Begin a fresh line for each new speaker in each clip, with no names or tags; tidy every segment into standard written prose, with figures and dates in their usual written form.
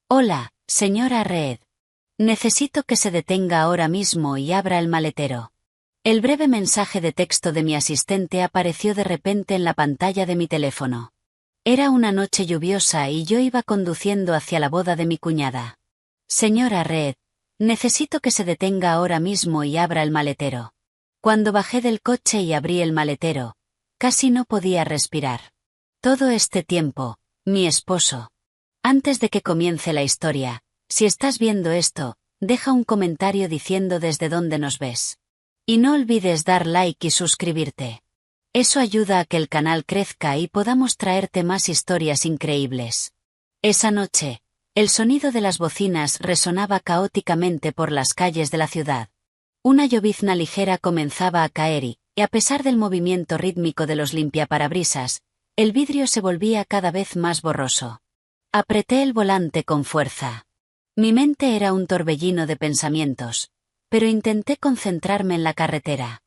Hola, señora Reed. Necesito que se detenga ahora mismo y abra el maletero. El breve mensaje de texto de mi asistente apareció de repente en la pantalla de mi teléfono. Era una noche lluviosa y yo iba conduciendo hacia la boda de mi cuñada. Señora Reed, necesito que se detenga ahora mismo y abra el maletero. Cuando bajé del coche y abrí el maletero, casi no podía respirar. Todo este tiempo, mi esposo. Antes de que comience la historia, si estás viendo esto, deja un comentario diciendo desde dónde nos ves. Y no olvides dar like y suscribirte. Eso ayuda a que el canal crezca y podamos traerte más historias increíbles. Esa noche, el sonido de las bocinas resonaba caóticamente por las calles de la ciudad. Una llovizna ligera comenzaba a caer y, a pesar del movimiento rítmico de los limpiaparabrisas, el vidrio se volvía cada vez más borroso. Apreté el volante con fuerza. Mi mente era un torbellino de pensamientos, pero intenté concentrarme en la carretera.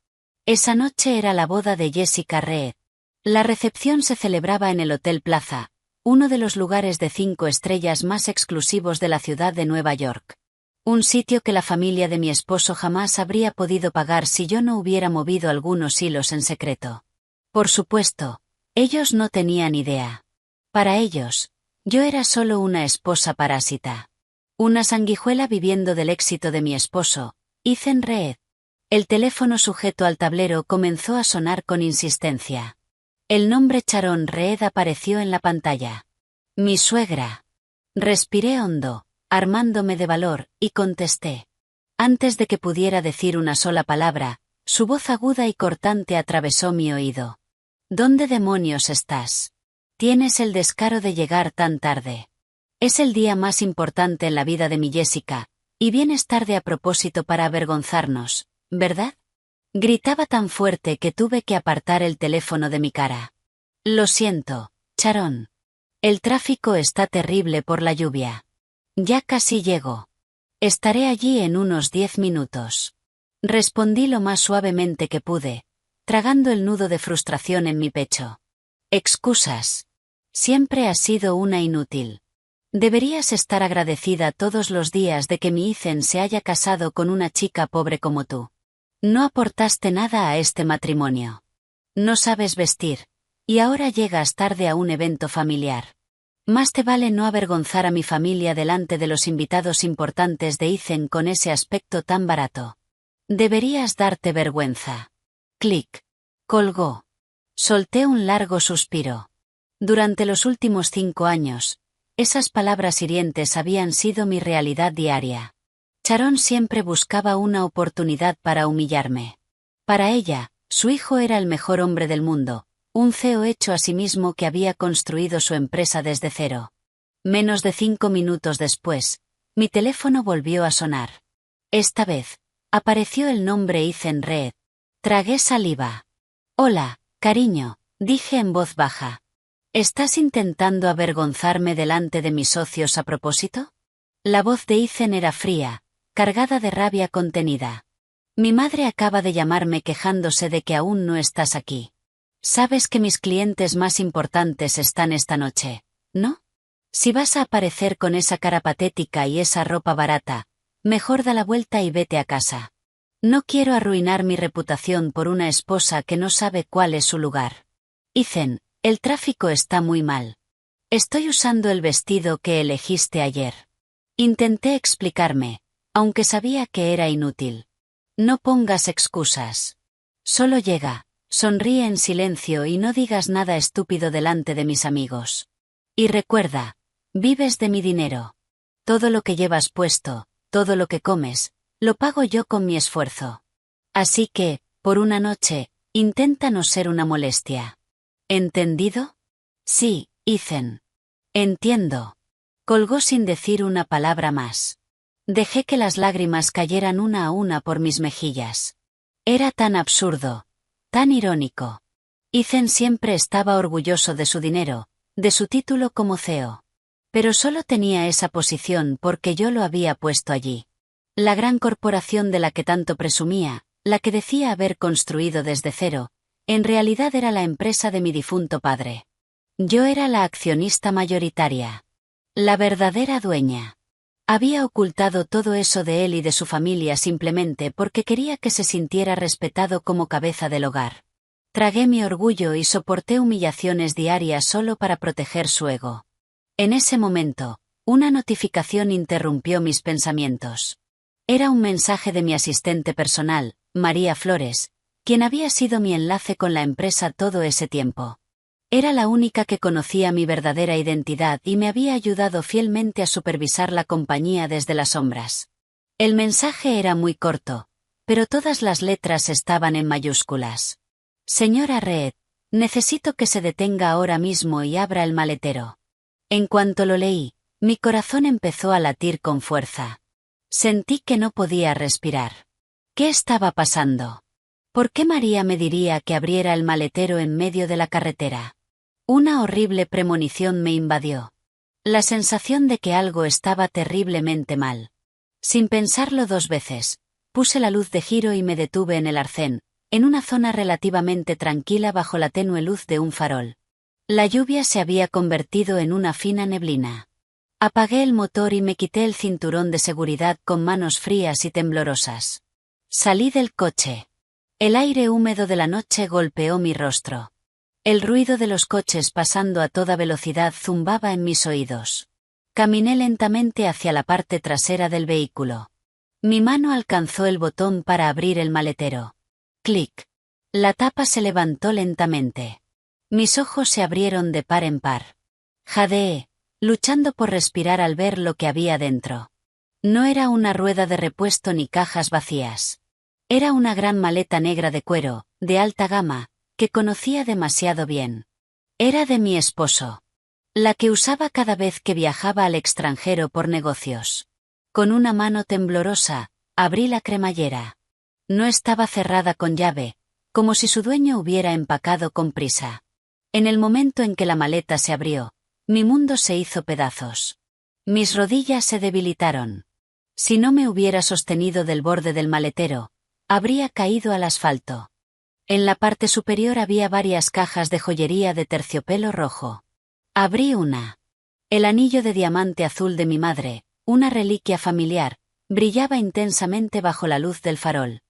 Esa noche era la boda de Jessica Reed. La recepción se celebraba en el Hotel Plaza, uno de los lugares de 5 estrellas más exclusivos de la ciudad de Nueva York. Un sitio que la familia de mi esposo jamás habría podido pagar si yo no hubiera movido algunos hilos en secreto. Por supuesto, ellos no tenían idea. Para ellos, yo era solo una esposa parásita. Una sanguijuela viviendo del éxito de mi esposo, Ethan Reed. El teléfono sujeto al tablero comenzó a sonar con insistencia. El nombre Sharon Reed apareció en la pantalla. Mi suegra. Respiré hondo, armándome de valor, y contesté. Antes de que pudiera decir una sola palabra, su voz aguda y cortante atravesó mi oído. ¿Dónde demonios estás? Tienes el descaro de llegar tan tarde. Es el día más importante en la vida de mi Jessica, y vienes tarde a propósito para avergonzarnos, ¿verdad? Gritaba tan fuerte que tuve que apartar el teléfono de mi cara. Lo siento, Sharon. El tráfico está terrible por la lluvia. Ya casi llego. Estaré allí en unos 10 minutos. Respondí lo más suavemente que pude, tragando el nudo de frustración en mi pecho. Excusas. Siempre has sido una inútil. Deberías estar agradecida todos los días de que mi Ethan se haya casado con una chica pobre como tú. No aportaste nada a este matrimonio. No sabes vestir, y ahora llegas tarde a un evento familiar. Más te vale no avergonzar a mi familia delante de los invitados importantes de Ethan con ese aspecto tan barato. Deberías darte vergüenza. Clic. Colgó. Solté un largo suspiro. Durante los últimos 5 años, esas palabras hirientes habían sido mi realidad diaria. Sharon siempre buscaba una oportunidad para humillarme. Para ella, su hijo era el mejor hombre del mundo, un CEO hecho a sí mismo que había construido su empresa desde cero. Menos de 5 minutos después, mi teléfono volvió a sonar. Esta vez, apareció el nombre Ethan Reed. Tragué saliva. Hola, cariño, dije en voz baja. ¿Estás intentando avergonzarme delante de mis socios a propósito? La voz de Ethan era fría, cargada de rabia contenida. Mi madre acaba de llamarme quejándose de que aún no estás aquí. Sabes que mis clientes más importantes están esta noche, ¿no? Si vas a aparecer con esa cara patética y esa ropa barata, mejor da la vuelta y vete a casa. No quiero arruinar mi reputación por una esposa que no sabe cuál es su lugar. Ethan, el tráfico está muy mal. Estoy usando el vestido que elegiste ayer. Intenté explicarme, aunque sabía que era inútil. No pongas excusas. Solo llega, sonríe en silencio y no digas nada estúpido delante de mis amigos. Y recuerda, vives de mi dinero. Todo lo que llevas puesto, todo lo que comes, lo pago yo con mi esfuerzo. Así que, por una noche, intenta no ser una molestia. ¿Entendido? Sí, Ethan. Entiendo. Colgó sin decir una palabra más. Dejé que las lágrimas cayeran una a una por mis mejillas. Era tan absurdo, tan irónico. Ethan siempre estaba orgulloso de su dinero, de su título como CEO. Pero solo tenía esa posición porque yo lo había puesto allí. La gran corporación de la que tanto presumía, la que decía haber construido desde cero, en realidad era la empresa de mi difunto padre. Yo era la accionista mayoritaria. La verdadera dueña. Había ocultado todo eso de él y de su familia simplemente porque quería que se sintiera respetado como cabeza del hogar. Tragué mi orgullo y soporté humillaciones diarias solo para proteger su ego. En ese momento, una notificación interrumpió mis pensamientos. Era un mensaje de mi asistente personal, María Flores, quien había sido mi enlace con la empresa todo ese tiempo. Era la única que conocía mi verdadera identidad y me había ayudado fielmente a supervisar la compañía desde las sombras. El mensaje era muy corto, pero todas las letras estaban en mayúsculas. Señora Reed, necesito que se detenga ahora mismo y abra el maletero. En cuanto lo leí, mi corazón empezó a latir con fuerza. Sentí que no podía respirar. ¿Qué estaba pasando? ¿Por qué María me diría que abriera el maletero en medio de la carretera? Una horrible premonición me invadió. La sensación de que algo estaba terriblemente mal. Sin pensarlo dos veces, puse la luz de giro y me detuve en el arcén, en una zona relativamente tranquila bajo la tenue luz de un farol. La lluvia se había convertido en una fina neblina. Apagué el motor y me quité el cinturón de seguridad con manos frías y temblorosas. Salí del coche. El aire húmedo de la noche golpeó mi rostro. El ruido de los coches pasando a toda velocidad zumbaba en mis oídos. Caminé lentamente hacia la parte trasera del vehículo. Mi mano alcanzó el botón para abrir el maletero. Clic. La tapa se levantó lentamente. Mis ojos se abrieron de par en par. Jadeé, luchando por respirar al ver lo que había dentro. No era una rueda de repuesto ni cajas vacías. Era una gran maleta negra de cuero, de alta gama, que conocía demasiado bien. Era de mi esposo. La que usaba cada vez que viajaba al extranjero por negocios. Con una mano temblorosa, abrí la cremallera. No estaba cerrada con llave, como si su dueño hubiera empacado con prisa. En el momento en que la maleta se abrió, mi mundo se hizo pedazos. Mis rodillas se debilitaron. Si no me hubiera sostenido del borde del maletero, habría caído al asfalto. En la parte superior había varias cajas de joyería de terciopelo rojo. Abrí una. El anillo de diamante azul de mi madre, una reliquia familiar, brillaba intensamente bajo la luz del farol.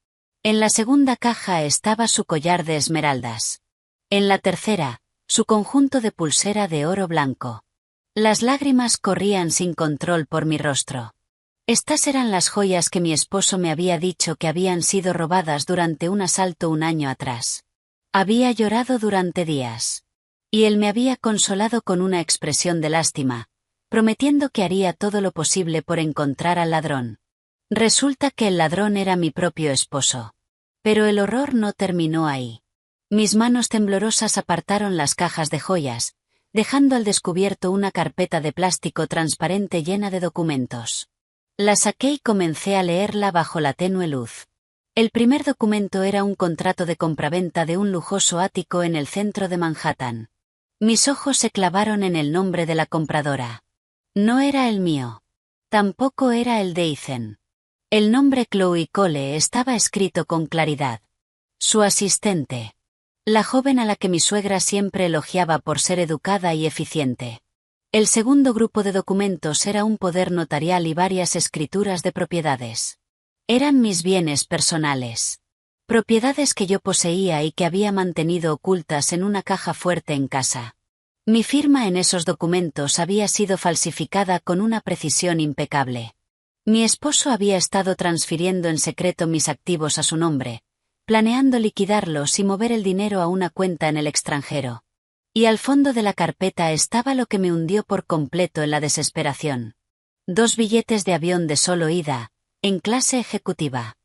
En la segunda caja estaba su collar de esmeraldas. En la tercera, su conjunto de pulsera de oro blanco. Las lágrimas corrían sin control por mi rostro. Estas eran las joyas que mi esposo me había dicho que habían sido robadas durante un asalto un año atrás. Había llorado durante días. Y él me había consolado con una expresión de lástima, prometiendo que haría todo lo posible por encontrar al ladrón. Resulta que el ladrón era mi propio esposo. Pero el horror no terminó ahí. Mis manos temblorosas apartaron las cajas de joyas, dejando al descubierto una carpeta de plástico transparente llena de documentos. La saqué y comencé a leerla bajo la tenue luz. El primer documento era un contrato de compraventa de un lujoso ático en el centro de Manhattan. Mis ojos se clavaron en el nombre de la compradora. No era el mío. Tampoco era el de Ethan. El nombre Chloe Cole estaba escrito con claridad. Su asistente. La joven a la que mi suegra siempre elogiaba por ser educada y eficiente. El segundo grupo de documentos era un poder notarial y varias escrituras de propiedades. Eran mis bienes personales. Propiedades que yo poseía y que había mantenido ocultas en una caja fuerte en casa. Mi firma en esos documentos había sido falsificada con una precisión impecable. Mi esposo había estado transfiriendo en secreto mis activos a su nombre, planeando liquidarlos y mover el dinero a una cuenta en el extranjero. Y al fondo de la carpeta estaba lo que me hundió por completo en la desesperación. 2 billetes de avión de solo ida, en clase ejecutiva.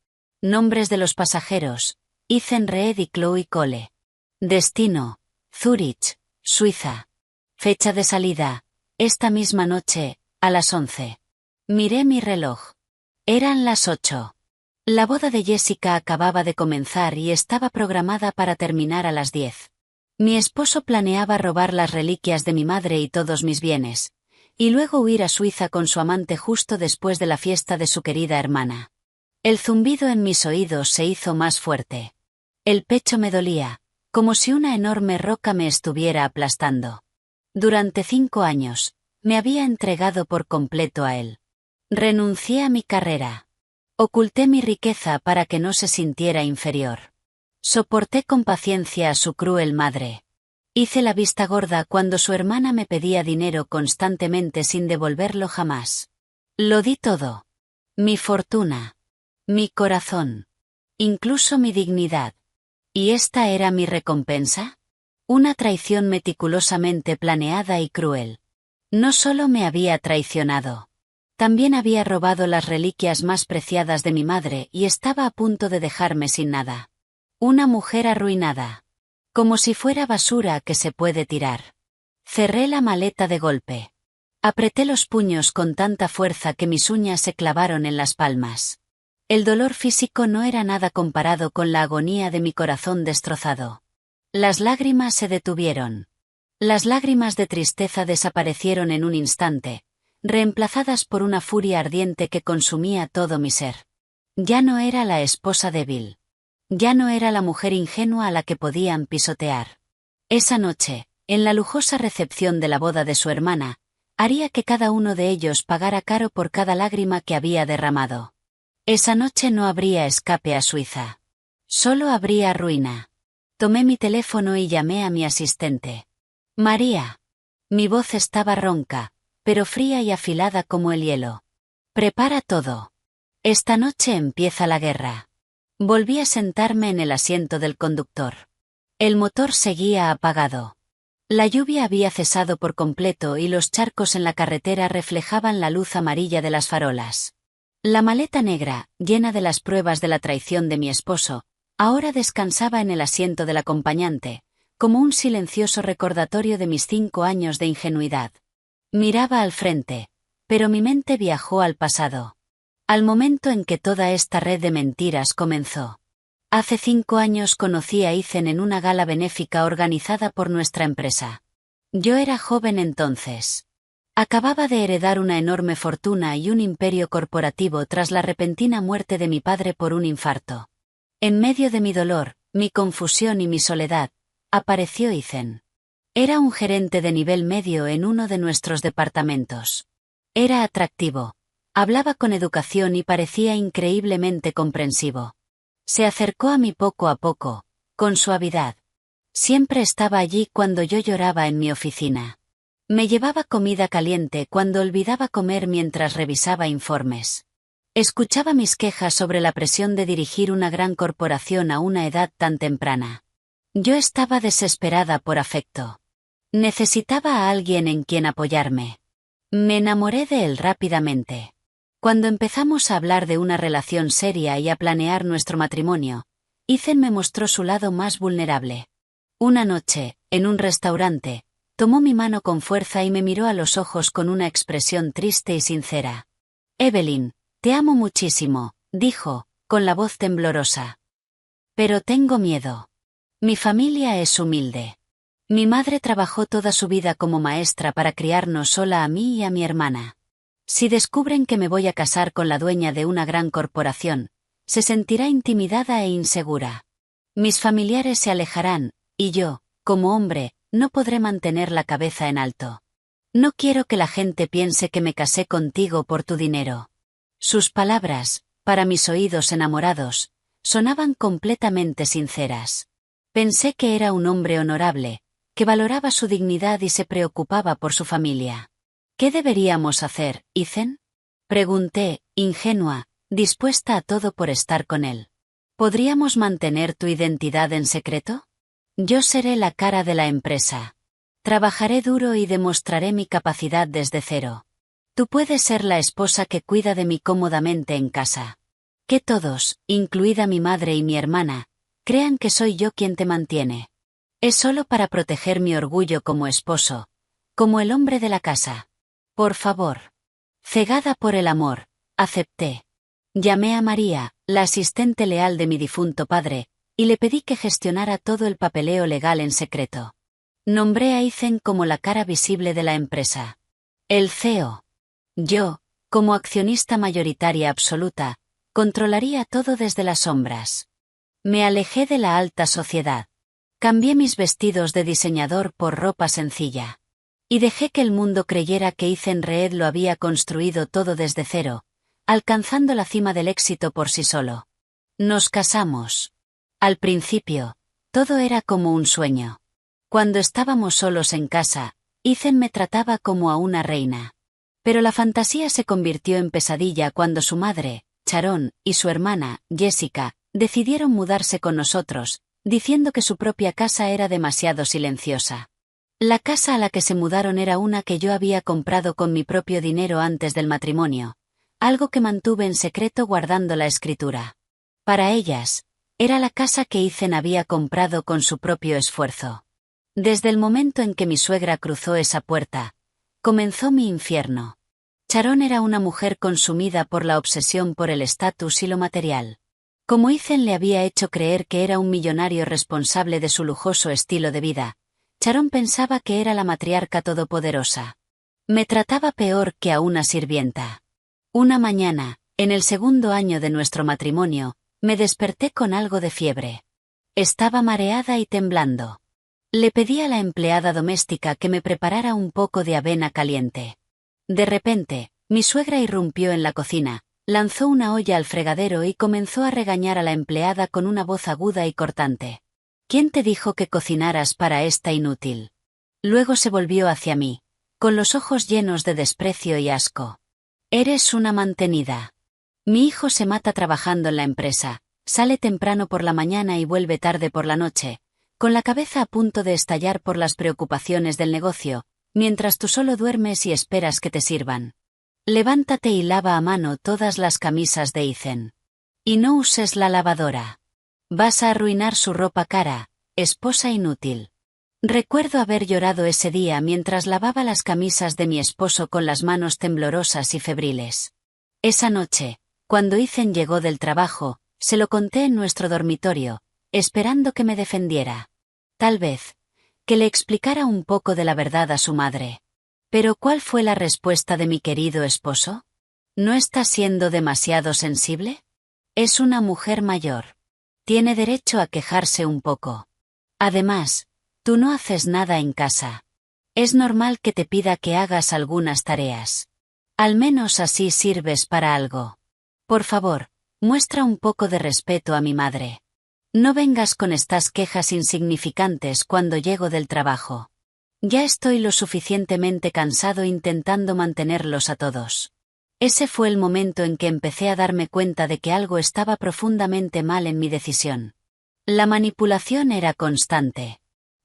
Nombres de los pasajeros, Ethan Reed y Chloe Cole. Destino, Zúrich, Suiza. Fecha de salida, esta misma noche, a las 11. Miré mi reloj. Eran las 8. La boda de Jessica acababa de comenzar y estaba programada para terminar a las 10. Mi esposo planeaba robar las reliquias de mi madre y todos mis bienes, y luego huir a Suiza con su amante justo después de la fiesta de su querida hermana. El zumbido en mis oídos se hizo más fuerte. El pecho me dolía, como si una enorme roca me estuviera aplastando. Durante 5 años, Me había entregado por completo a él. Renuncié a mi carrera. Oculté mi riqueza para que no se sintiera inferior. Soporté con paciencia a su cruel madre. Hice la vista gorda cuando su hermana me pedía dinero constantemente sin devolverlo jamás. Lo di todo. Mi fortuna. Mi corazón. Incluso mi dignidad. ¿Y esta era mi recompensa? Una traición meticulosamente planeada y cruel. No solo me había traicionado. También había robado las reliquias más preciadas de mi madre y estaba a punto de dejarme sin nada. Una mujer arruinada. Como si fuera basura que se puede tirar. Cerré la maleta de golpe. Apreté los puños con tanta fuerza que mis uñas se clavaron en las palmas. El dolor físico no era nada comparado con la agonía de mi corazón destrozado. Las lágrimas se detuvieron. Las lágrimas de tristeza desaparecieron en un instante, reemplazadas por una furia ardiente que consumía todo mi ser. Ya no era la esposa débil. Ya no era la mujer ingenua a la que podían pisotear. Esa noche, en la lujosa recepción de la boda de su hermana, haría que cada uno de ellos pagara caro por cada lágrima que había derramado. Esa noche no habría escape a Suiza. Solo habría ruina. Tomé mi teléfono y llamé a mi asistente. María. Mi voz estaba ronca, pero fría y afilada como el hielo. Prepara todo. Esta noche empieza la guerra. Volví a sentarme en el asiento del conductor. El motor seguía apagado. La lluvia había cesado por completo y los charcos en la carretera reflejaban la luz amarilla de las farolas. La maleta negra, llena de las pruebas de la traición de mi esposo, ahora descansaba en el asiento del acompañante, como un silencioso recordatorio de mis 5 años de ingenuidad. Miraba al frente, pero mi mente viajó al pasado. Al momento en que toda esta red de mentiras comenzó. Hace 5 años conocí a Ethan en una gala benéfica organizada por nuestra empresa. Yo era joven entonces. Acababa de heredar una enorme fortuna y un imperio corporativo tras la repentina muerte de mi padre por un infarto. En medio de mi dolor, mi confusión y mi soledad, apareció Ethan. Era un gerente de nivel medio en uno de nuestros departamentos. Era atractivo. Hablaba con educación y parecía increíblemente comprensivo. Se acercó a mí poco a poco, con suavidad. Siempre estaba allí cuando yo lloraba en mi oficina. Me llevaba comida caliente cuando olvidaba comer mientras revisaba informes. Escuchaba mis quejas sobre la presión de dirigir una gran corporación a una edad tan temprana. Yo estaba desesperada por afecto. Necesitaba a alguien en quien apoyarme. Me enamoré de él rápidamente. Cuando empezamos a hablar de una relación seria y a planear nuestro matrimonio, Ethan me mostró su lado más vulnerable. Una noche, en un restaurante, tomó mi mano con fuerza y me miró a los ojos con una expresión triste y sincera. Evelyn, te amo muchísimo, dijo, con la voz temblorosa. Pero tengo miedo. Mi familia es humilde. Mi madre trabajó toda su vida como maestra para criarnos sola a mí y a mi hermana. Si descubren que me voy a casar con la dueña de una gran corporación, se sentirá intimidada e insegura. Mis familiares se alejarán, y yo, como hombre, no podré mantener la cabeza en alto. No quiero que la gente piense que me casé contigo por tu dinero. Sus palabras, para mis oídos enamorados, sonaban completamente sinceras. Pensé que era un hombre honorable, que valoraba su dignidad y se preocupaba por su familia. ¿Qué deberíamos hacer, Ethan? Pregunté, ingenua, dispuesta a todo por estar con él. ¿Podríamos mantener tu identidad en secreto? Yo seré la cara de la empresa. Trabajaré duro y demostraré mi capacidad desde cero. Tú puedes ser la esposa que cuida de mí cómodamente en casa. Que todos, incluida mi madre y mi hermana, crean que soy yo quien te mantiene. Es solo para proteger mi orgullo como esposo, como el hombre de la casa. Por favor. Cegada por el amor, acepté. Llamé a María, la asistente leal de mi difunto padre, y le pedí que gestionara todo el papeleo legal en secreto. Nombré a Ethan como la cara visible de la empresa. El CEO. Yo, como accionista mayoritaria absoluta, controlaría todo desde las sombras. Me alejé de la alta sociedad. Cambié mis vestidos de diseñador por ropa sencilla. Y dejé que el mundo creyera que Ethan Reed lo había construido todo desde cero, alcanzando la cima del éxito por sí solo. Nos casamos. Al principio, todo era como un sueño. Cuando estábamos solos en casa, Ethan me trataba como a una reina. Pero la fantasía se convirtió en pesadilla cuando su madre, Sharon, y su hermana, Jessica, decidieron mudarse con nosotros, diciendo que su propia casa era demasiado silenciosa. La casa a la que se mudaron era una que yo había comprado con mi propio dinero antes del matrimonio, algo que mantuve en secreto guardando la escritura. Para ellas, era la casa que Ethan había comprado con su propio esfuerzo. Desde el momento en que mi suegra cruzó esa puerta, comenzó mi infierno. Sharon era una mujer consumida por la obsesión por el estatus y lo material. Como Ethan le había hecho creer que era un millonario responsable de su lujoso estilo de vida, Sharon pensaba que era la matriarca todopoderosa. Me trataba peor que a una sirvienta. Una mañana, en el segundo año de nuestro matrimonio, me desperté con algo de fiebre. Estaba mareada y temblando. Le pedí a la empleada doméstica que me preparara un poco de avena caliente. De repente, mi suegra irrumpió en la cocina, lanzó una olla al fregadero y comenzó a regañar a la empleada con una voz aguda y cortante. ¿Quién te dijo que cocinaras para esta inútil? Luego se volvió hacia mí, con los ojos llenos de desprecio y asco. Eres una mantenida. Mi hijo se mata trabajando en la empresa, sale temprano por la mañana y vuelve tarde por la noche, con la cabeza a punto de estallar por las preocupaciones del negocio, mientras tú solo duermes y esperas que te sirvan. Levántate y lava a mano todas las camisas de Ethan. Y no uses la lavadora. Vas a arruinar su ropa cara, esposa inútil. Recuerdo haber llorado ese día mientras lavaba las camisas de mi esposo con las manos temblorosas y febriles. Esa noche, cuando Ethan llegó del trabajo, se lo conté en nuestro dormitorio, esperando que me defendiera. Tal vez, que le explicara un poco de la verdad a su madre. Pero ¿cuál fue la respuesta de mi querido esposo? ¿No está siendo demasiado sensible? Es una mujer mayor. Tiene derecho a quejarse un poco. Además, tú no haces nada en casa. Es normal que te pida que hagas algunas tareas. Al menos así sirves para algo. Por favor, muestra un poco de respeto a mi madre. No vengas con estas quejas insignificantes cuando llego del trabajo. Ya estoy lo suficientemente cansado intentando mantenerlos a todos. Ese fue el momento en que empecé a darme cuenta de que algo estaba profundamente mal en mi decisión. La manipulación era constante.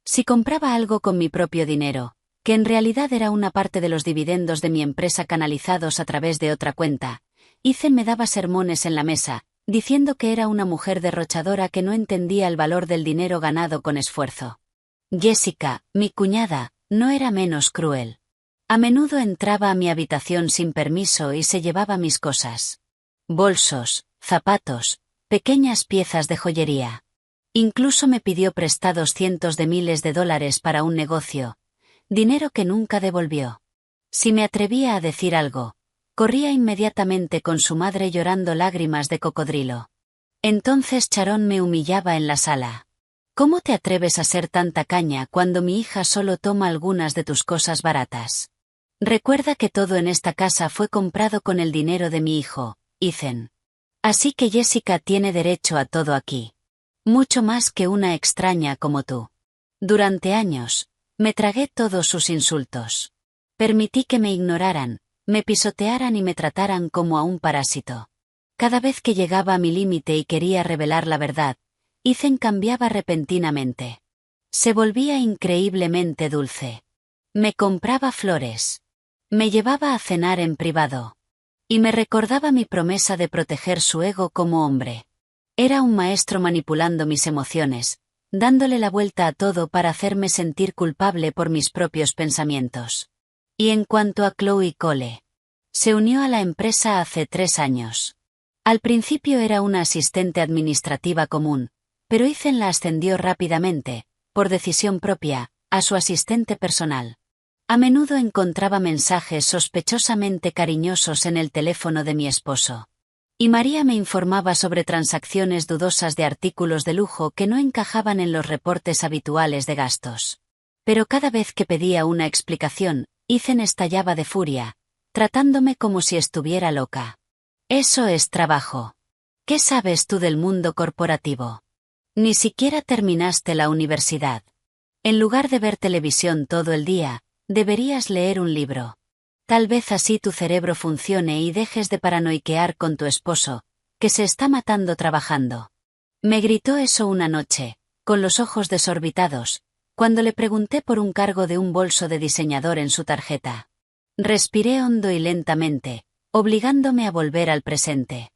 Si compraba algo con mi propio dinero, que en realidad era una parte de los dividendos de mi empresa canalizados a través de otra cuenta, Ethan me daba sermones en la mesa, diciendo que era una mujer derrochadora que no entendía el valor del dinero ganado con esfuerzo. Jessica, mi cuñada, no era menos cruel. A menudo entraba a mi habitación sin permiso y se llevaba mis cosas. Bolsos, zapatos, pequeñas piezas de joyería. Incluso me pidió prestados cientos de miles de dólares para un negocio, dinero que nunca devolvió. Si me atrevía a decir algo, corría inmediatamente con su madre llorando lágrimas de cocodrilo. Entonces Sharon me humillaba en la sala. ¿Cómo te atreves a ser tan tacaña cuando mi hija solo toma algunas de tus cosas baratas? Recuerda que todo en esta casa fue comprado con el dinero de mi hijo, Ethan. Así que Jessica tiene derecho a todo aquí. Mucho más que una extraña como tú. Durante años, me tragué todos sus insultos. Permití que me ignoraran, me pisotearan y me trataran como a un parásito. Cada vez que llegaba a mi límite y quería revelar la verdad, Ethan cambiaba repentinamente. Se volvía increíblemente dulce. Me compraba flores. Me llevaba a cenar en privado. Y me recordaba mi promesa de proteger su ego como hombre. Era un maestro manipulando mis emociones, dándole la vuelta a todo para hacerme sentir culpable por mis propios pensamientos. Y en cuanto a Chloe Cole, se unió a la empresa hace 3 años. Al principio era una asistente administrativa común, pero Ethan la ascendió rápidamente, por decisión propia, a su asistente personal. A menudo encontraba mensajes sospechosamente cariñosos en el teléfono de mi esposo. Y María me informaba sobre transacciones dudosas de artículos de lujo que no encajaban en los reportes habituales de gastos. Pero cada vez que pedía una explicación, Ethan estallaba de furia, tratándome como si estuviera loca. Eso es trabajo. ¿Qué sabes tú del mundo corporativo? Ni siquiera terminaste la universidad. En lugar de ver televisión todo el día, deberías leer un libro. Tal vez así tu cerebro funcione y dejes de paranoiquear con tu esposo, que se está matando trabajando. Me gritó eso una noche, con los ojos desorbitados, cuando le pregunté por un cargo de un bolso de diseñador en su tarjeta. Respiré hondo y lentamente, obligándome a volver al presente.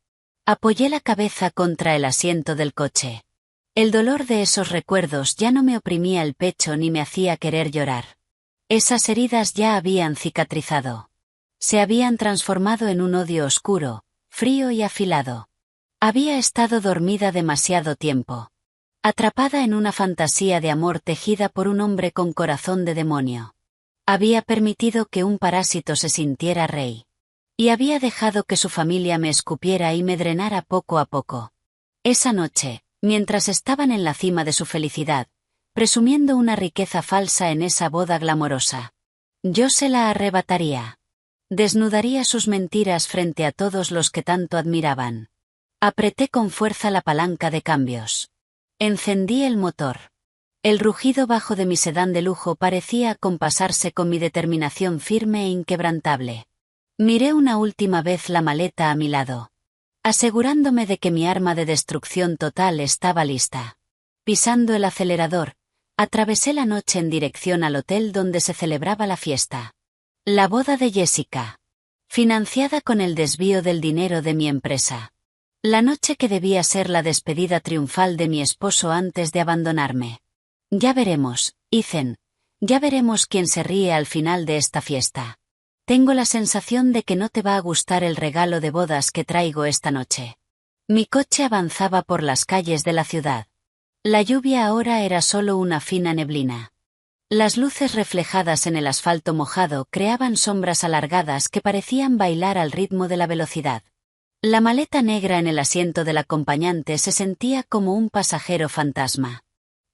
Apoyé la cabeza contra el asiento del coche. El dolor de esos recuerdos ya no me oprimía el pecho ni me hacía querer llorar. Esas heridas ya habían cicatrizado. Se habían transformado en un odio oscuro, frío y afilado. Había estado dormida demasiado tiempo. Atrapada en una fantasía de amor tejida por un hombre con corazón de demonio. Había permitido que un parásito se sintiera rey. Y había dejado que su familia me escupiera y me drenara poco a poco. Esa noche, mientras estaban en la cima de su felicidad, presumiendo una riqueza falsa en esa boda glamorosa, yo se la arrebataría. Desnudaría sus mentiras frente a todos los que tanto admiraban. Apreté con fuerza la palanca de cambios. Encendí el motor. El rugido bajo de mi sedán de lujo parecía acompasarse con mi determinación firme e inquebrantable. Miré una última vez la maleta a mi lado, asegurándome de que mi arma de destrucción total estaba lista. Pisando el acelerador, atravesé la noche en dirección al hotel donde se celebraba la fiesta. La boda de Jessica. Financiada con el desvío del dinero de mi empresa. La noche que debía ser la despedida triunfal de mi esposo antes de abandonarme. Ya veremos, Ethan, ya veremos quién se ríe al final de esta fiesta. Tengo la sensación de que no te va a gustar el regalo de bodas que traigo esta noche. Mi coche avanzaba por las calles de la ciudad. La lluvia ahora era solo una fina neblina. Las luces reflejadas en el asfalto mojado creaban sombras alargadas que parecían bailar al ritmo de la velocidad. La maleta negra en el asiento del acompañante se sentía como un pasajero fantasma.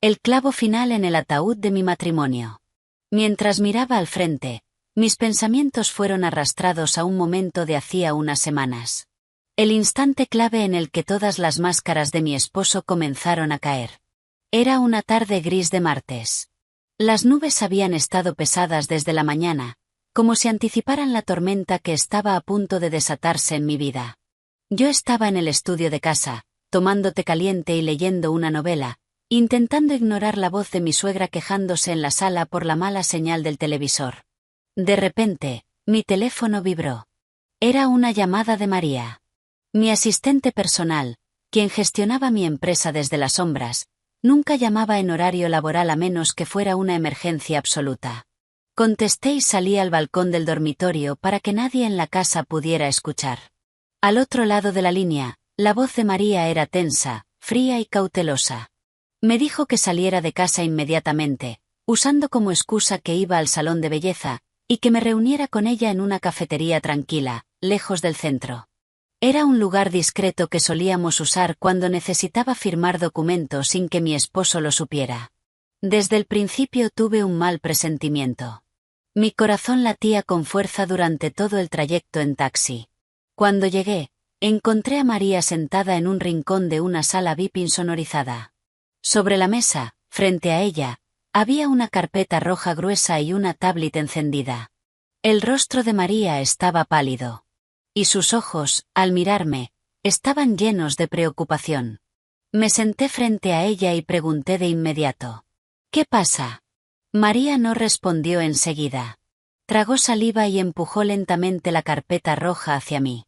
El clavo final en el ataúd de mi matrimonio. Mientras miraba al frente, mis pensamientos fueron arrastrados a un momento de hacía unas semanas. El instante clave en el que todas las máscaras de mi esposo comenzaron a caer. Era una tarde gris de martes. Las nubes habían estado pesadas desde la mañana, como si anticiparan la tormenta que estaba a punto de desatarse en mi vida. Yo estaba en el estudio de casa, tomando té caliente y leyendo una novela, intentando ignorar la voz de mi suegra quejándose en la sala por la mala señal del televisor. De repente, mi teléfono vibró. Era una llamada de María. Mi asistente personal, quien gestionaba mi empresa desde las sombras, nunca llamaba en horario laboral a menos que fuera una emergencia absoluta. Contesté y salí al balcón del dormitorio para que nadie en la casa pudiera escuchar. Al otro lado de la línea, la voz de María era tensa, fría y cautelosa. Me dijo que saliera de casa inmediatamente, usando como excusa que iba al salón de belleza, y que me reuniera con ella en una cafetería tranquila, lejos del centro. Era un lugar discreto que solíamos usar cuando necesitaba firmar documentos sin que mi esposo lo supiera. Desde el principio tuve un mal presentimiento. Mi corazón latía con fuerza durante todo el trayecto en taxi. Cuando llegué, encontré a María sentada en un rincón de una sala VIP insonorizada. Sobre la mesa, frente a ella, había una carpeta roja gruesa y una tablet encendida. El rostro de María estaba pálido. Y sus ojos, al mirarme, estaban llenos de preocupación. Me senté frente a ella y pregunté de inmediato: ¿qué pasa? María no respondió enseguida. Tragó saliva y empujó lentamente la carpeta roja hacia mí.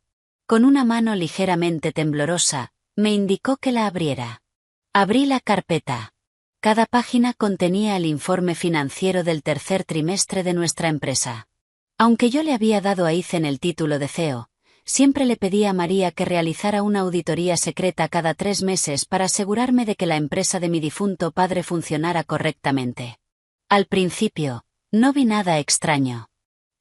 Con una mano ligeramente temblorosa, me indicó que la abriera. Abrí la carpeta. Cada página contenía el informe financiero del tercer trimestre de nuestra empresa. Aunque yo le había dado a Ethan el título de CEO, siempre le pedí a María que realizara una auditoría secreta cada 3 meses para asegurarme de que la empresa de mi difunto padre funcionara correctamente. Al principio, no vi nada extraño.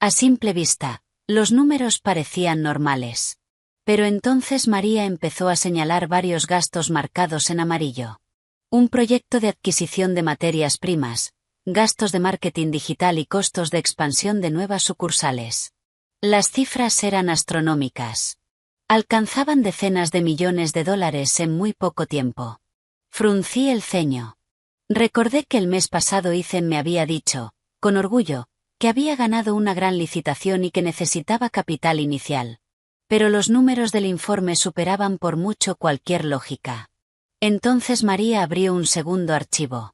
A simple vista, los números parecían normales. Pero entonces María empezó a señalar varios gastos marcados en amarillo. Un proyecto de adquisición de materias primas, gastos de marketing digital y costos de expansión de nuevas sucursales. Las cifras eran astronómicas. Alcanzaban decenas de millones de dólares en muy poco tiempo. Fruncí el ceño. Recordé que el mes pasado Ethan me había dicho, con orgullo, que había ganado una gran licitación y que necesitaba capital inicial. Pero los números del informe superaban por mucho cualquier lógica. Entonces María abrió un segundo archivo.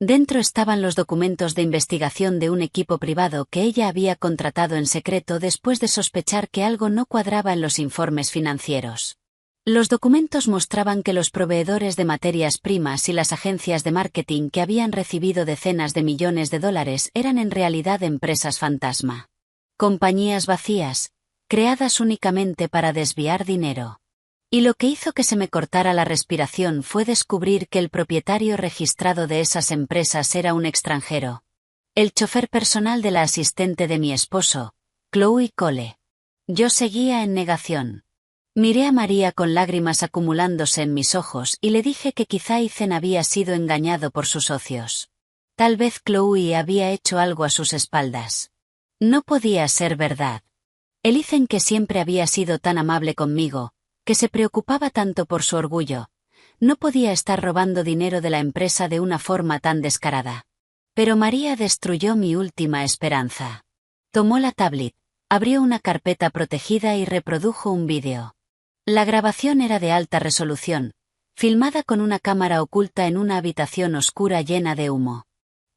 Dentro estaban los documentos de investigación de un equipo privado que ella había contratado en secreto después de sospechar que algo no cuadraba en los informes financieros. Los documentos mostraban que los proveedores de materias primas y las agencias de marketing que habían recibido decenas de millones de dólares eran en realidad empresas fantasma. Compañías vacías, creadas únicamente para desviar dinero. Y lo que hizo que se me cortara la respiración fue descubrir que el propietario registrado de esas empresas era un extranjero. El chofer personal de la asistente de mi esposo, Chloe Cole. Yo seguía en negación. Miré a María con lágrimas acumulándose en mis ojos y le dije que quizá Ethan había sido engañado por sus socios. Tal vez Chloe había hecho algo a sus espaldas. No podía ser verdad. El Ethan que siempre había sido tan amable conmigo, que se preocupaba tanto por su orgullo, no podía estar robando dinero de la empresa de una forma tan descarada. Pero María destruyó mi última esperanza. Tomó la tablet, abrió una carpeta protegida y reprodujo un vídeo. La grabación era de alta resolución, filmada con una cámara oculta en una habitación oscura llena de humo.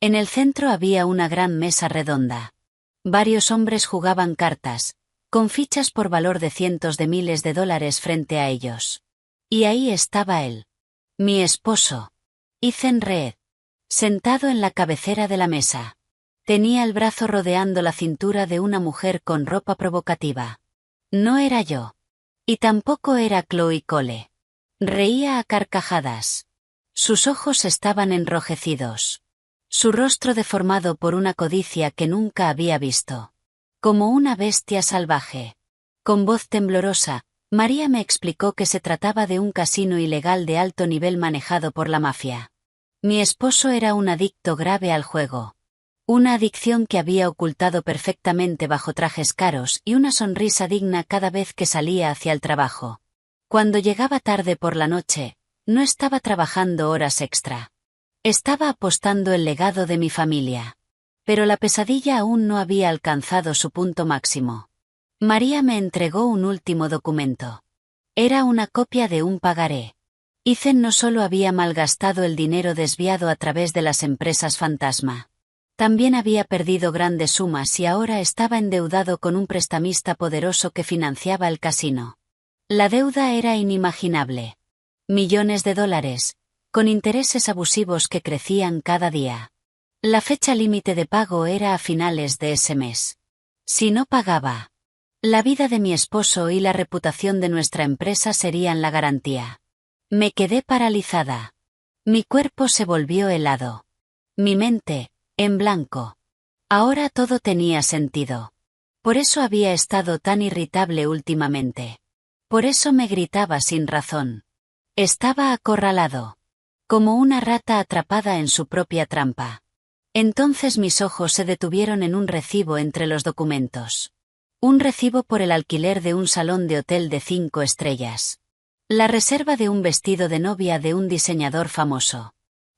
En el centro había una gran mesa redonda. Varios hombres jugaban cartas, con fichas por valor de cientos de miles de dólares frente a ellos. Y ahí estaba él. Mi esposo. Ethan Reed. Sentado en la cabecera de la mesa. Tenía el brazo rodeando la cintura de una mujer con ropa provocativa. No era yo. Y tampoco era Chloe Cole. Reía a carcajadas. Sus ojos estaban enrojecidos. Su rostro deformado por una codicia que nunca había visto. Como una bestia salvaje. Con voz temblorosa, María me explicó que se trataba de un casino ilegal de alto nivel manejado por la mafia. Mi esposo era un adicto grave al juego. Una adicción que había ocultado perfectamente bajo trajes caros y una sonrisa digna cada vez que salía hacia el trabajo. Cuando llegaba tarde por la noche, no estaba trabajando horas extra. Estaba apostando el legado de mi familia. Pero la pesadilla aún no había alcanzado su punto máximo. María me entregó un último documento. Era una copia de un pagaré. Ethan no solo había malgastado el dinero desviado a través de las empresas fantasma. También había perdido grandes sumas y ahora estaba endeudado con un prestamista poderoso que financiaba el casino. La deuda era inimaginable. Millones de dólares, con intereses abusivos que crecían cada día. La fecha límite de pago era a finales de ese mes. Si no pagaba, la vida de mi esposo y la reputación de nuestra empresa serían la garantía. Me quedé paralizada. Mi cuerpo se volvió helado. Mi mente, en blanco. Ahora todo tenía sentido. Por eso había estado tan irritable últimamente. Por eso me gritaba sin razón. Estaba acorralado. Como una rata atrapada en su propia trampa. Entonces mis ojos se detuvieron en un recibo entre los documentos. Un recibo por el alquiler de un salón de hotel de 5 estrellas. La reserva de un vestido de novia de un diseñador famoso.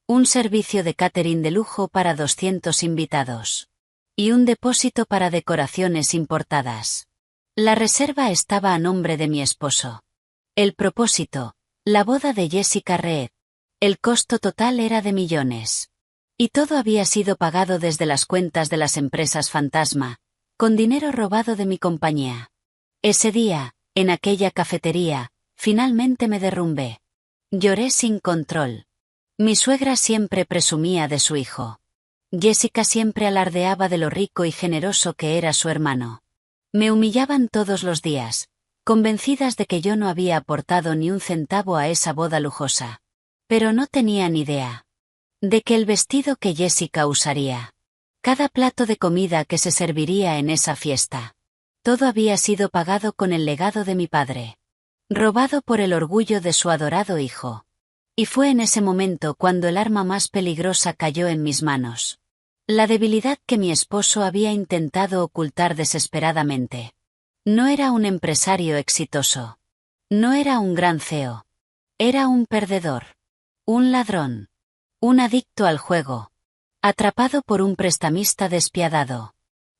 Un servicio de catering de lujo para 200 invitados. Y un depósito para decoraciones importadas. La reserva estaba a nombre de mi esposo. El propósito, la boda de Jessica Reed. El costo total era de millones. Y todo había sido pagado desde las cuentas de las empresas fantasma, con dinero robado de mi compañía. Ese día, en aquella cafetería, finalmente me derrumbé. Lloré sin control. Mi suegra siempre presumía de su hijo. Jessica siempre alardeaba de lo rico y generoso que era su hermano. Me humillaban todos los días, convencidas de que yo no había aportado ni un centavo a esa boda lujosa. Pero no tenían idea de que el vestido que Jessica usaría, cada plato de comida que se serviría en esa fiesta, todo había sido pagado con el legado de mi padre, robado por el orgullo de su adorado hijo. Y fue en ese momento cuando el arma más peligrosa cayó en mis manos. La debilidad que mi esposo había intentado ocultar desesperadamente. No era un empresario exitoso. No era un gran CEO. Era un perdedor. Un ladrón. Un adicto al juego. Atrapado por un prestamista despiadado.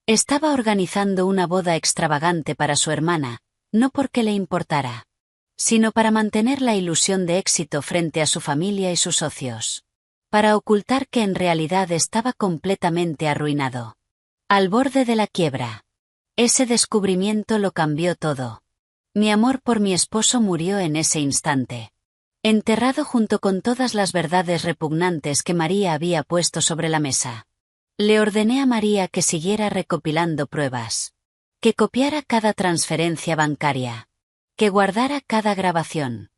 Estaba organizando una boda extravagante para su hermana, no porque le importara, sino para mantener la ilusión de éxito frente a su familia y sus socios. Para ocultar que en realidad estaba completamente arruinado. Al borde de la quiebra. Ese descubrimiento lo cambió todo. Mi amor por mi esposo murió en ese instante. Enterrado junto con todas las verdades repugnantes que María había puesto sobre la mesa. Le ordené a María que siguiera recopilando pruebas. Que copiara cada transferencia bancaria. Que guardara cada grabación.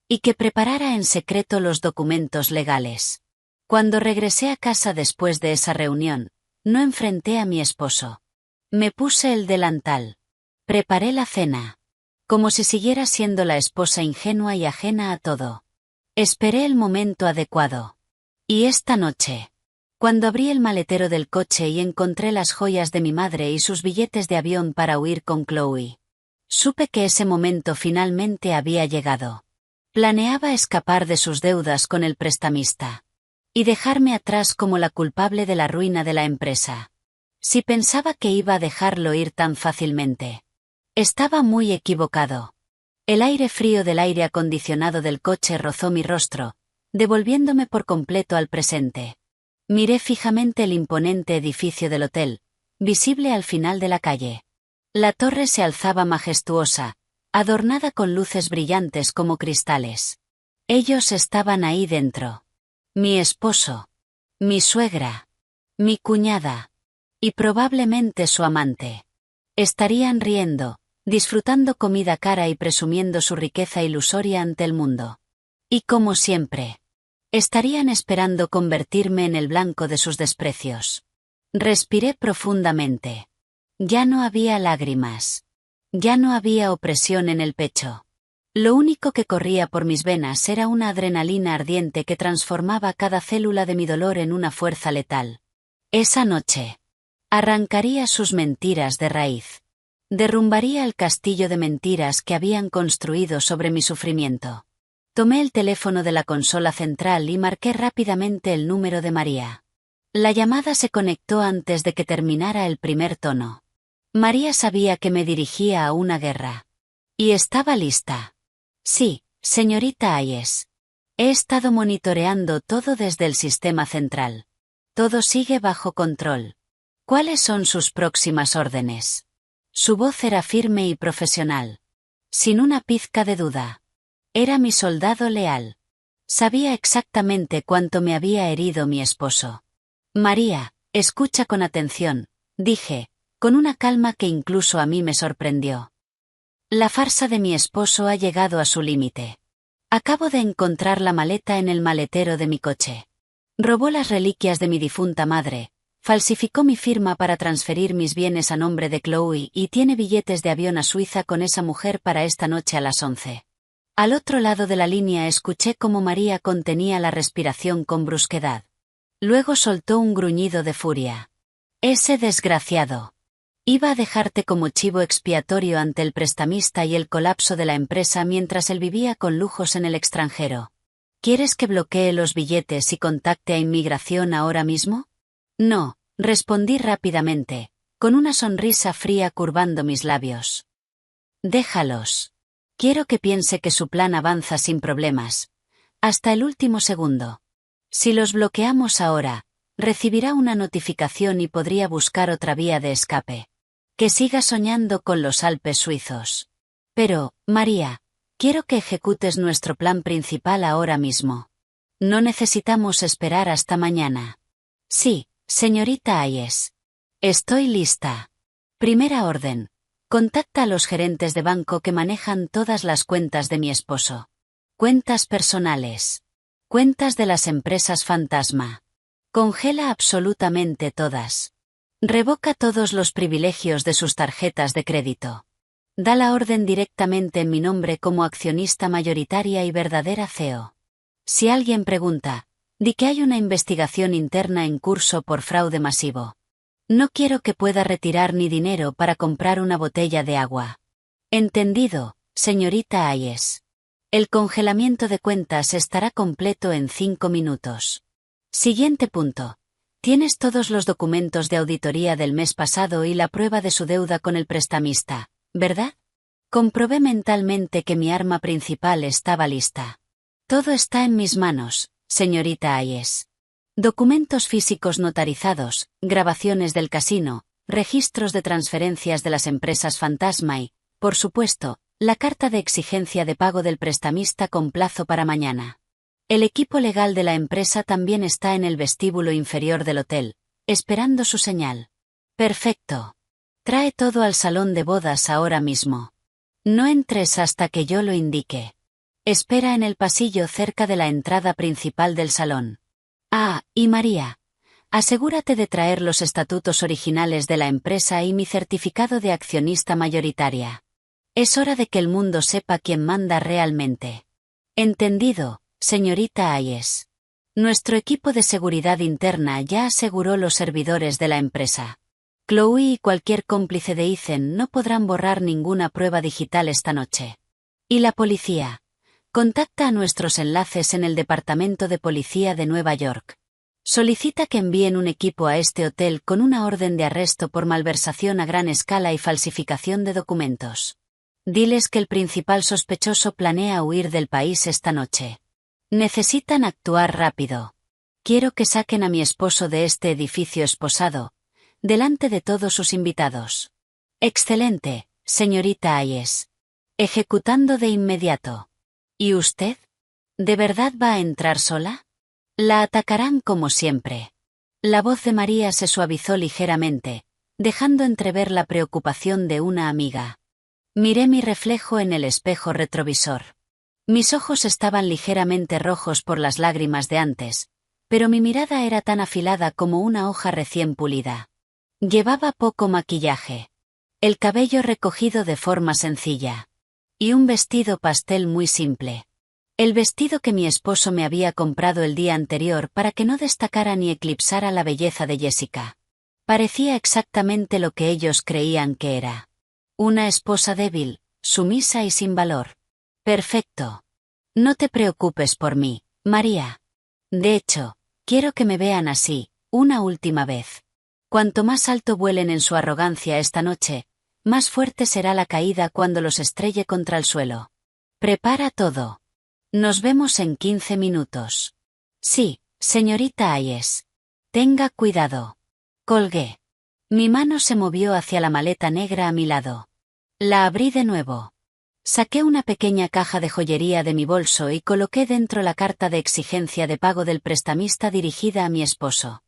Y que preparara en secreto los documentos legales. Cuando regresé a casa después de esa reunión, no enfrenté a mi esposo. Me puse el delantal. Preparé la cena. Como si siguiera siendo la esposa ingenua y ajena a todo. Esperé el momento adecuado. Y esta noche, cuando abrí el maletero del coche y encontré las joyas de mi madre y sus billetes de avión para huir con Chloe, supe que ese momento finalmente había llegado. Planeaba escapar de sus deudas con el prestamista. Y dejarme atrás como la culpable de la ruina de la empresa. Si pensaba que iba a dejarlo ir tan fácilmente. Estaba muy equivocado. El aire frío del aire acondicionado del coche rozó mi rostro, devolviéndome por completo al presente. Miré fijamente el imponente edificio del hotel, visible al final de la calle. La torre se alzaba majestuosa, adornada con luces brillantes como cristales. Ellos estaban ahí dentro. Mi esposo. Mi suegra. Mi cuñada. Y probablemente su amante. Estarían riendo, disfrutando comida cara y presumiendo su riqueza ilusoria ante el mundo. Y como siempre, estarían esperando convertirme en el blanco de sus desprecios. Respiré profundamente. Ya no había lágrimas. Ya no había opresión en el pecho. Lo único que corría por mis venas era una adrenalina ardiente que transformaba cada célula de mi dolor en una fuerza letal. Esa noche, arrancaría sus mentiras de raíz. Derrumbaría el castillo de mentiras que habían construido sobre mi sufrimiento. Tomé el teléfono de la consola central y marqué rápidamente el número de María. La llamada se conectó antes de que terminara el primer tono. María sabía que me dirigía a una guerra. Y estaba lista. Sí, señorita Hayes. He estado monitoreando todo desde el sistema central. Todo sigue bajo control. ¿Cuáles son sus próximas órdenes? Su voz era firme y profesional. Sin una pizca de duda. Era mi soldado leal. Sabía exactamente cuánto me había herido mi esposo. María, escucha con atención, dije, con una calma que incluso a mí me sorprendió. La farsa de mi esposo ha llegado a su límite. Acabo de encontrar la maleta en el maletero de mi coche. Robó las reliquias de mi difunta madre, falsificó mi firma para transferir mis bienes a nombre de Chloe y tiene billetes de avión a Suiza con esa mujer para esta noche a las 11. Al otro lado de la línea escuché cómo María contenía la respiración con brusquedad. Luego soltó un gruñido de furia. Ese desgraciado. Iba a dejarte como chivo expiatorio ante el prestamista y el colapso de la empresa mientras él vivía con lujos en el extranjero. ¿Quieres que bloquee los billetes y contacte a inmigración ahora mismo? No, respondí rápidamente, con una sonrisa fría curvando mis labios. Déjalos. Quiero que piense que su plan avanza sin problemas. Hasta el último segundo. Si los bloqueamos ahora, recibirá una notificación y podría buscar otra vía de escape. Que siga soñando con los Alpes suizos. Pero, María, quiero que ejecutes nuestro plan principal ahora mismo. No necesitamos esperar hasta mañana. Sí, señorita Hayes. Estoy lista. Primera orden. Contacta a los gerentes de banco que manejan todas las cuentas de mi esposo. Cuentas personales. Cuentas de las empresas fantasma. Congela absolutamente todas. Revoca todos los privilegios de sus tarjetas de crédito. Da la orden directamente en mi nombre como accionista mayoritaria y verdadera CEO. Si alguien pregunta, Di que hay una investigación interna en curso por fraude masivo. No quiero que pueda retirar ni dinero para comprar una botella de agua. Entendido, señorita Hayes. El congelamiento de cuentas estará completo en 5 minutos. Siguiente punto. Tienes todos los documentos de auditoría del mes pasado y la prueba de su deuda con el prestamista, ¿verdad? Comprobé mentalmente que mi arma principal estaba lista. Todo está en mis manos, señorita Hayes. Documentos físicos notarizados, grabaciones del casino, registros de transferencias de las empresas fantasma y, por supuesto, la carta de exigencia de pago del prestamista con plazo para mañana. El equipo legal de la empresa también está en el vestíbulo inferior del hotel, esperando su señal. Perfecto. Trae todo al salón de bodas ahora mismo. No entres hasta que yo lo indique. Espera en el pasillo cerca de la entrada principal del salón. Ah, y María. Asegúrate de traer los estatutos originales de la empresa y mi certificado de accionista mayoritaria. Es hora de que el mundo sepa quién manda realmente. Entendido, señorita Hayes. Nuestro equipo de seguridad interna ya aseguró los servidores de la empresa. Chloe y cualquier cómplice de Ethan no podrán borrar ninguna prueba digital esta noche. ¿Y la policía? Contacta a nuestros enlaces en el Departamento de Policía de Nueva York. Solicita que envíen un equipo a este hotel con una orden de arresto por malversación a gran escala y falsificación de documentos. Diles que el principal sospechoso planea huir del país esta noche. Necesitan actuar rápido. Quiero que saquen a mi esposo de este edificio esposado, delante de todos sus invitados. Excelente, señorita Hayes. Ejecutando de inmediato. ¿Y usted? ¿De verdad va a entrar sola? La atacarán como siempre. La voz de María se suavizó ligeramente, dejando entrever la preocupación de una amiga. Miré mi reflejo en el espejo retrovisor. Mis ojos estaban ligeramente rojos por las lágrimas de antes, pero mi mirada era tan afilada como una hoja recién pulida. Llevaba poco maquillaje. El cabello recogido de forma sencilla. Y un vestido pastel muy simple. El vestido que mi esposo me había comprado el día anterior para que no destacara ni eclipsara la belleza de Jessica. Parecía exactamente lo que ellos creían que era. Una esposa débil, sumisa y sin valor. Perfecto. No te preocupes por mí, María. De hecho, quiero que me vean así, una última vez. Cuanto más alto vuelen en su arrogancia esta noche, más fuerte será la caída cuando los estrelle contra el suelo. Prepara todo. Nos vemos en 15 minutos. Sí, señorita Hayes. Tenga cuidado. Colgué. Mi mano se movió hacia la maleta negra a mi lado. La abrí de nuevo. Saqué una pequeña caja de joyería de mi bolso y coloqué dentro la carta de exigencia de pago del prestamista dirigida a mi esposo.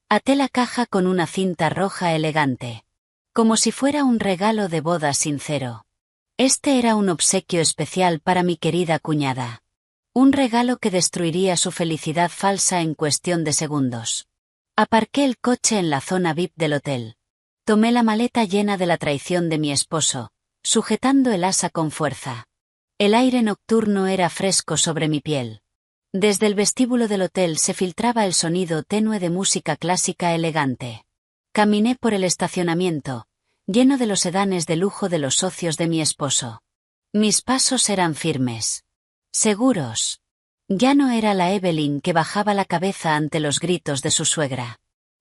Até la caja con una cinta roja elegante. Como si fuera un regalo de boda sincero. Este era un obsequio especial para mi querida cuñada. Un regalo que destruiría su felicidad falsa en cuestión de segundos. Aparqué el coche en la zona VIP del hotel. Tomé la maleta llena de la traición de mi esposo, sujetando el asa con fuerza. El aire nocturno era fresco sobre mi piel. Desde el vestíbulo del hotel se filtraba el sonido tenue de música clásica elegante. Caminé por el estacionamiento, lleno de los sedanes de lujo de los socios de mi esposo. Mis pasos eran firmes. Seguros. Ya no era la Evelyn que bajaba la cabeza ante los gritos de su suegra.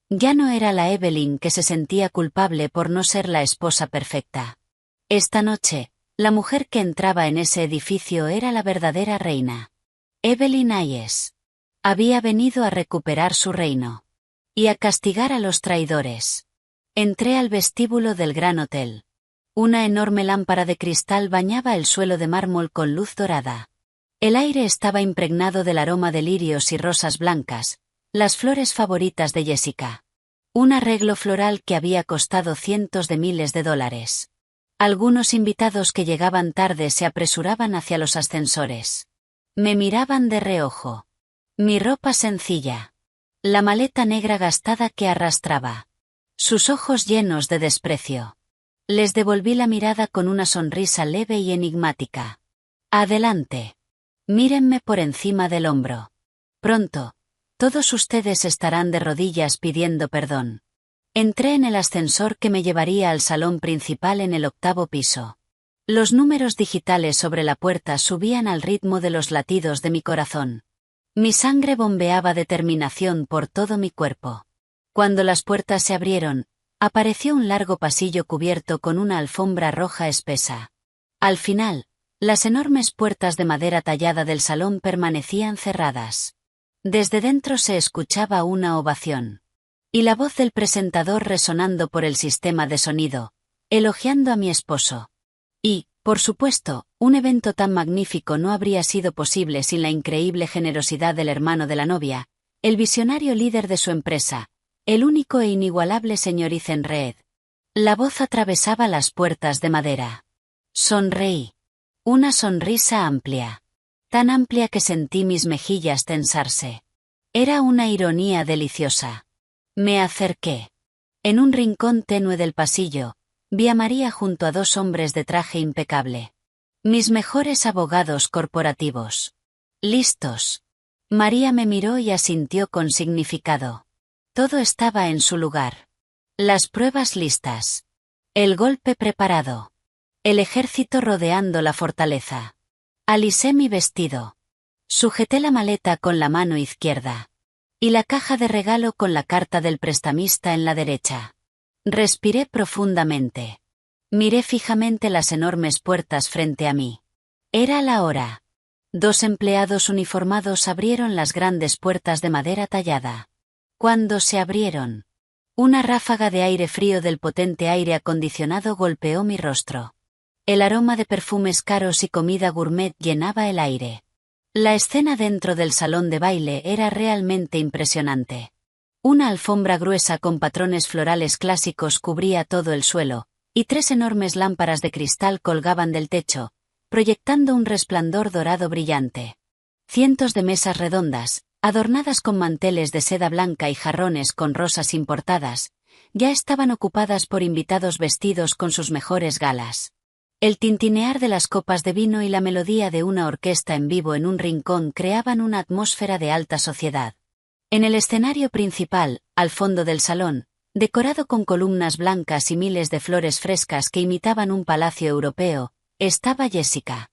Ya no era la Evelyn que se sentía culpable por no ser la esposa perfecta. Esta noche, la mujer que entraba en ese edificio era la verdadera reina. Evelyn Hayes. Había venido a recuperar su reino. Y a castigar a los traidores. Entré al vestíbulo del gran hotel. Una enorme lámpara de cristal bañaba el suelo de mármol con luz dorada. El aire estaba impregnado del aroma de lirios y rosas blancas, las flores favoritas de Jessica. Un arreglo floral que había costado cientos de miles de dólares. Algunos invitados que llegaban tarde se apresuraban hacia los ascensores. Me miraban de reojo. Mi ropa sencilla. La maleta negra gastada que arrastraba. Sus ojos llenos de desprecio. Les devolví la mirada con una sonrisa leve y enigmática. Adelante. Mírenme por encima del hombro. Pronto, Todos ustedes estarán de rodillas pidiendo perdón. Entré en el ascensor que me llevaría al salón principal en el 8º piso. Los números digitales sobre la puerta subían al ritmo de los latidos de mi corazón. Mi sangre bombeaba determinación por todo mi cuerpo. Cuando las puertas se abrieron, apareció un largo pasillo cubierto con una alfombra roja espesa. Al final, las enormes puertas de madera tallada del salón permanecían cerradas. Desde dentro se escuchaba una ovación. Y la voz del presentador resonando por el sistema de sonido, elogiando a mi esposo. Y, por supuesto, un evento tan magnífico no habría sido posible sin la increíble generosidad del hermano de la novia, el visionario líder de su empresa, el único e inigualable señor Ethan Reed. La voz atravesaba las puertas de madera. Sonreí. Una sonrisa amplia. Tan amplia que sentí mis mejillas tensarse. Era una ironía deliciosa. Me acerqué. En un rincón tenue del pasillo, vi a María junto a 2 hombres de traje impecable. Mis mejores abogados corporativos. Listos. María me miró y asintió con significado. Todo estaba en su lugar. Las pruebas listas. El golpe preparado. El ejército rodeando la fortaleza. Alisé mi vestido. Sujeté la maleta con la mano izquierda. Y la caja de regalo con la carta del prestamista en la derecha. Respiré profundamente. Miré fijamente las enormes puertas frente a mí. Era la hora. 2 empleados uniformados abrieron las grandes puertas de madera tallada. Cuando se abrieron, una ráfaga de aire frío del potente aire acondicionado golpeó mi rostro. El aroma de perfumes caros y comida gourmet llenaba el aire. La escena dentro del salón de baile era realmente impresionante. Una alfombra gruesa con patrones florales clásicos cubría todo el suelo, y 3 enormes lámparas de cristal colgaban del techo, proyectando un resplandor dorado brillante. Cientos de mesas redondas, adornadas con manteles de seda blanca y jarrones con rosas importadas, ya estaban ocupadas por invitados vestidos con sus mejores galas. El tintinear de las copas de vino y la melodía de una orquesta en vivo en un rincón creaban una atmósfera de alta sociedad. En el escenario principal, al fondo del salón, decorado con columnas blancas y miles de flores frescas que imitaban un palacio europeo, estaba Jessica.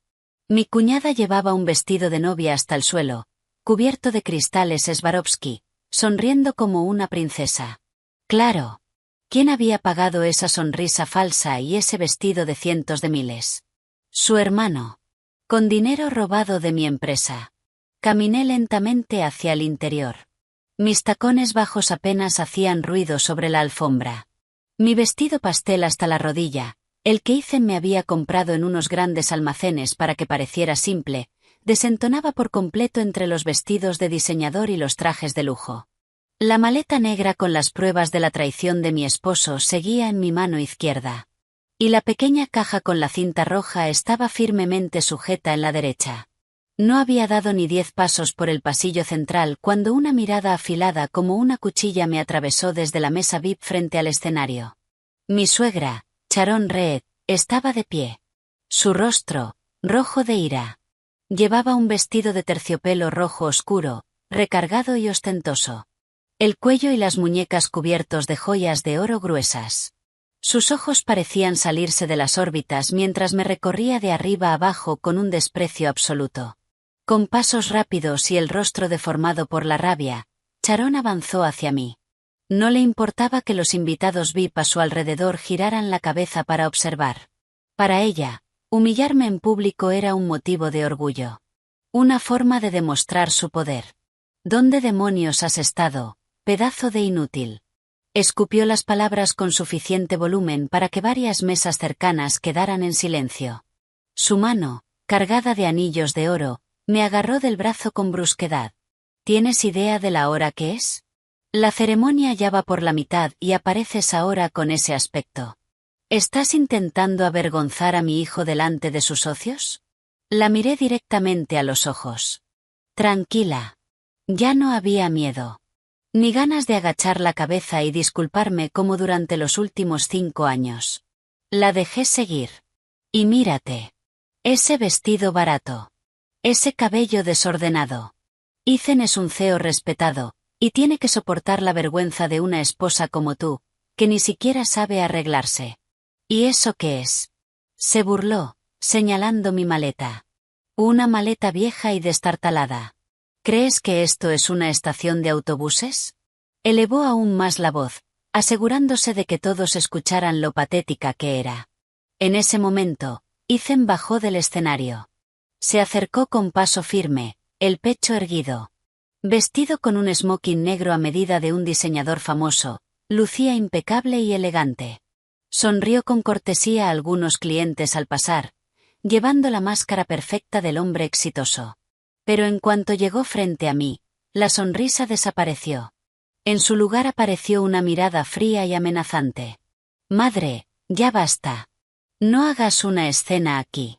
Mi cuñada llevaba un vestido de novia hasta el suelo, cubierto de cristales Swarovski, sonriendo como una princesa. Claro. ¿Quién había pagado esa sonrisa falsa y ese vestido de cientos de miles? Su hermano. Con dinero robado de mi empresa. Caminé lentamente hacia el interior. Mis tacones bajos apenas hacían ruido sobre la alfombra. Mi vestido pastel hasta la rodilla, el que Ethan me había comprado en unos grandes almacenes para que pareciera simple, desentonaba por completo entre los vestidos de diseñador y los trajes de lujo. La maleta negra con las pruebas de la traición de mi esposo seguía en mi mano izquierda. Y la pequeña caja con la cinta roja estaba firmemente sujeta en la derecha. No había dado ni 10 pasos por el pasillo central cuando una mirada afilada como una cuchilla me atravesó desde la mesa VIP frente al escenario. Mi suegra, Sharon Reed, estaba de pie. Su rostro, rojo de ira. Llevaba un vestido de terciopelo rojo oscuro, recargado y ostentoso. El cuello y las muñecas cubiertos de joyas de oro gruesas. Sus ojos parecían salirse de las órbitas mientras me recorría de arriba a abajo con un desprecio absoluto. Con pasos rápidos y el rostro deformado por la rabia, Sharon avanzó hacia mí. No le importaba que los invitados VIP a su alrededor giraran la cabeza para observar. Para ella, humillarme en público era un motivo de orgullo. Una forma de demostrar su poder. ¿Dónde demonios has estado, pedazo de inútil? Escupió las palabras con suficiente volumen para que varias mesas cercanas quedaran en silencio. Su mano, cargada de anillos de oro, me agarró del brazo con brusquedad. ¿Tienes idea de la hora que es? La ceremonia ya va por la mitad y apareces ahora con ese aspecto. ¿Estás intentando avergonzar a mi hijo delante de sus socios? La miré directamente a los ojos. Tranquila. Ya no había miedo. Ni ganas de agachar la cabeza y disculparme como durante los últimos 5 años. La dejé seguir. Y mírate. Ese vestido barato. Ese cabello desordenado. Ethan es un CEO respetado, Y tiene que soportar la vergüenza de una esposa como tú, que ni siquiera sabe arreglarse. ¿Y eso qué es? Se burló, señalando mi maleta. Una maleta vieja y destartalada. ¿Crees que esto es una estación de autobuses? Elevó aún más la voz, asegurándose de que todos escucharan lo patética que era. En ese momento, Ethan bajó del escenario. Se acercó con paso firme, el pecho erguido. Vestido con un smoking negro a medida de un diseñador famoso, lucía impecable y elegante. Sonrió con cortesía a algunos clientes al pasar, llevando la máscara perfecta del hombre exitoso. Pero en cuanto llegó frente a mí, la sonrisa desapareció. En su lugar apareció una mirada fría y amenazante. Madre, ya basta. No hagas una escena aquí.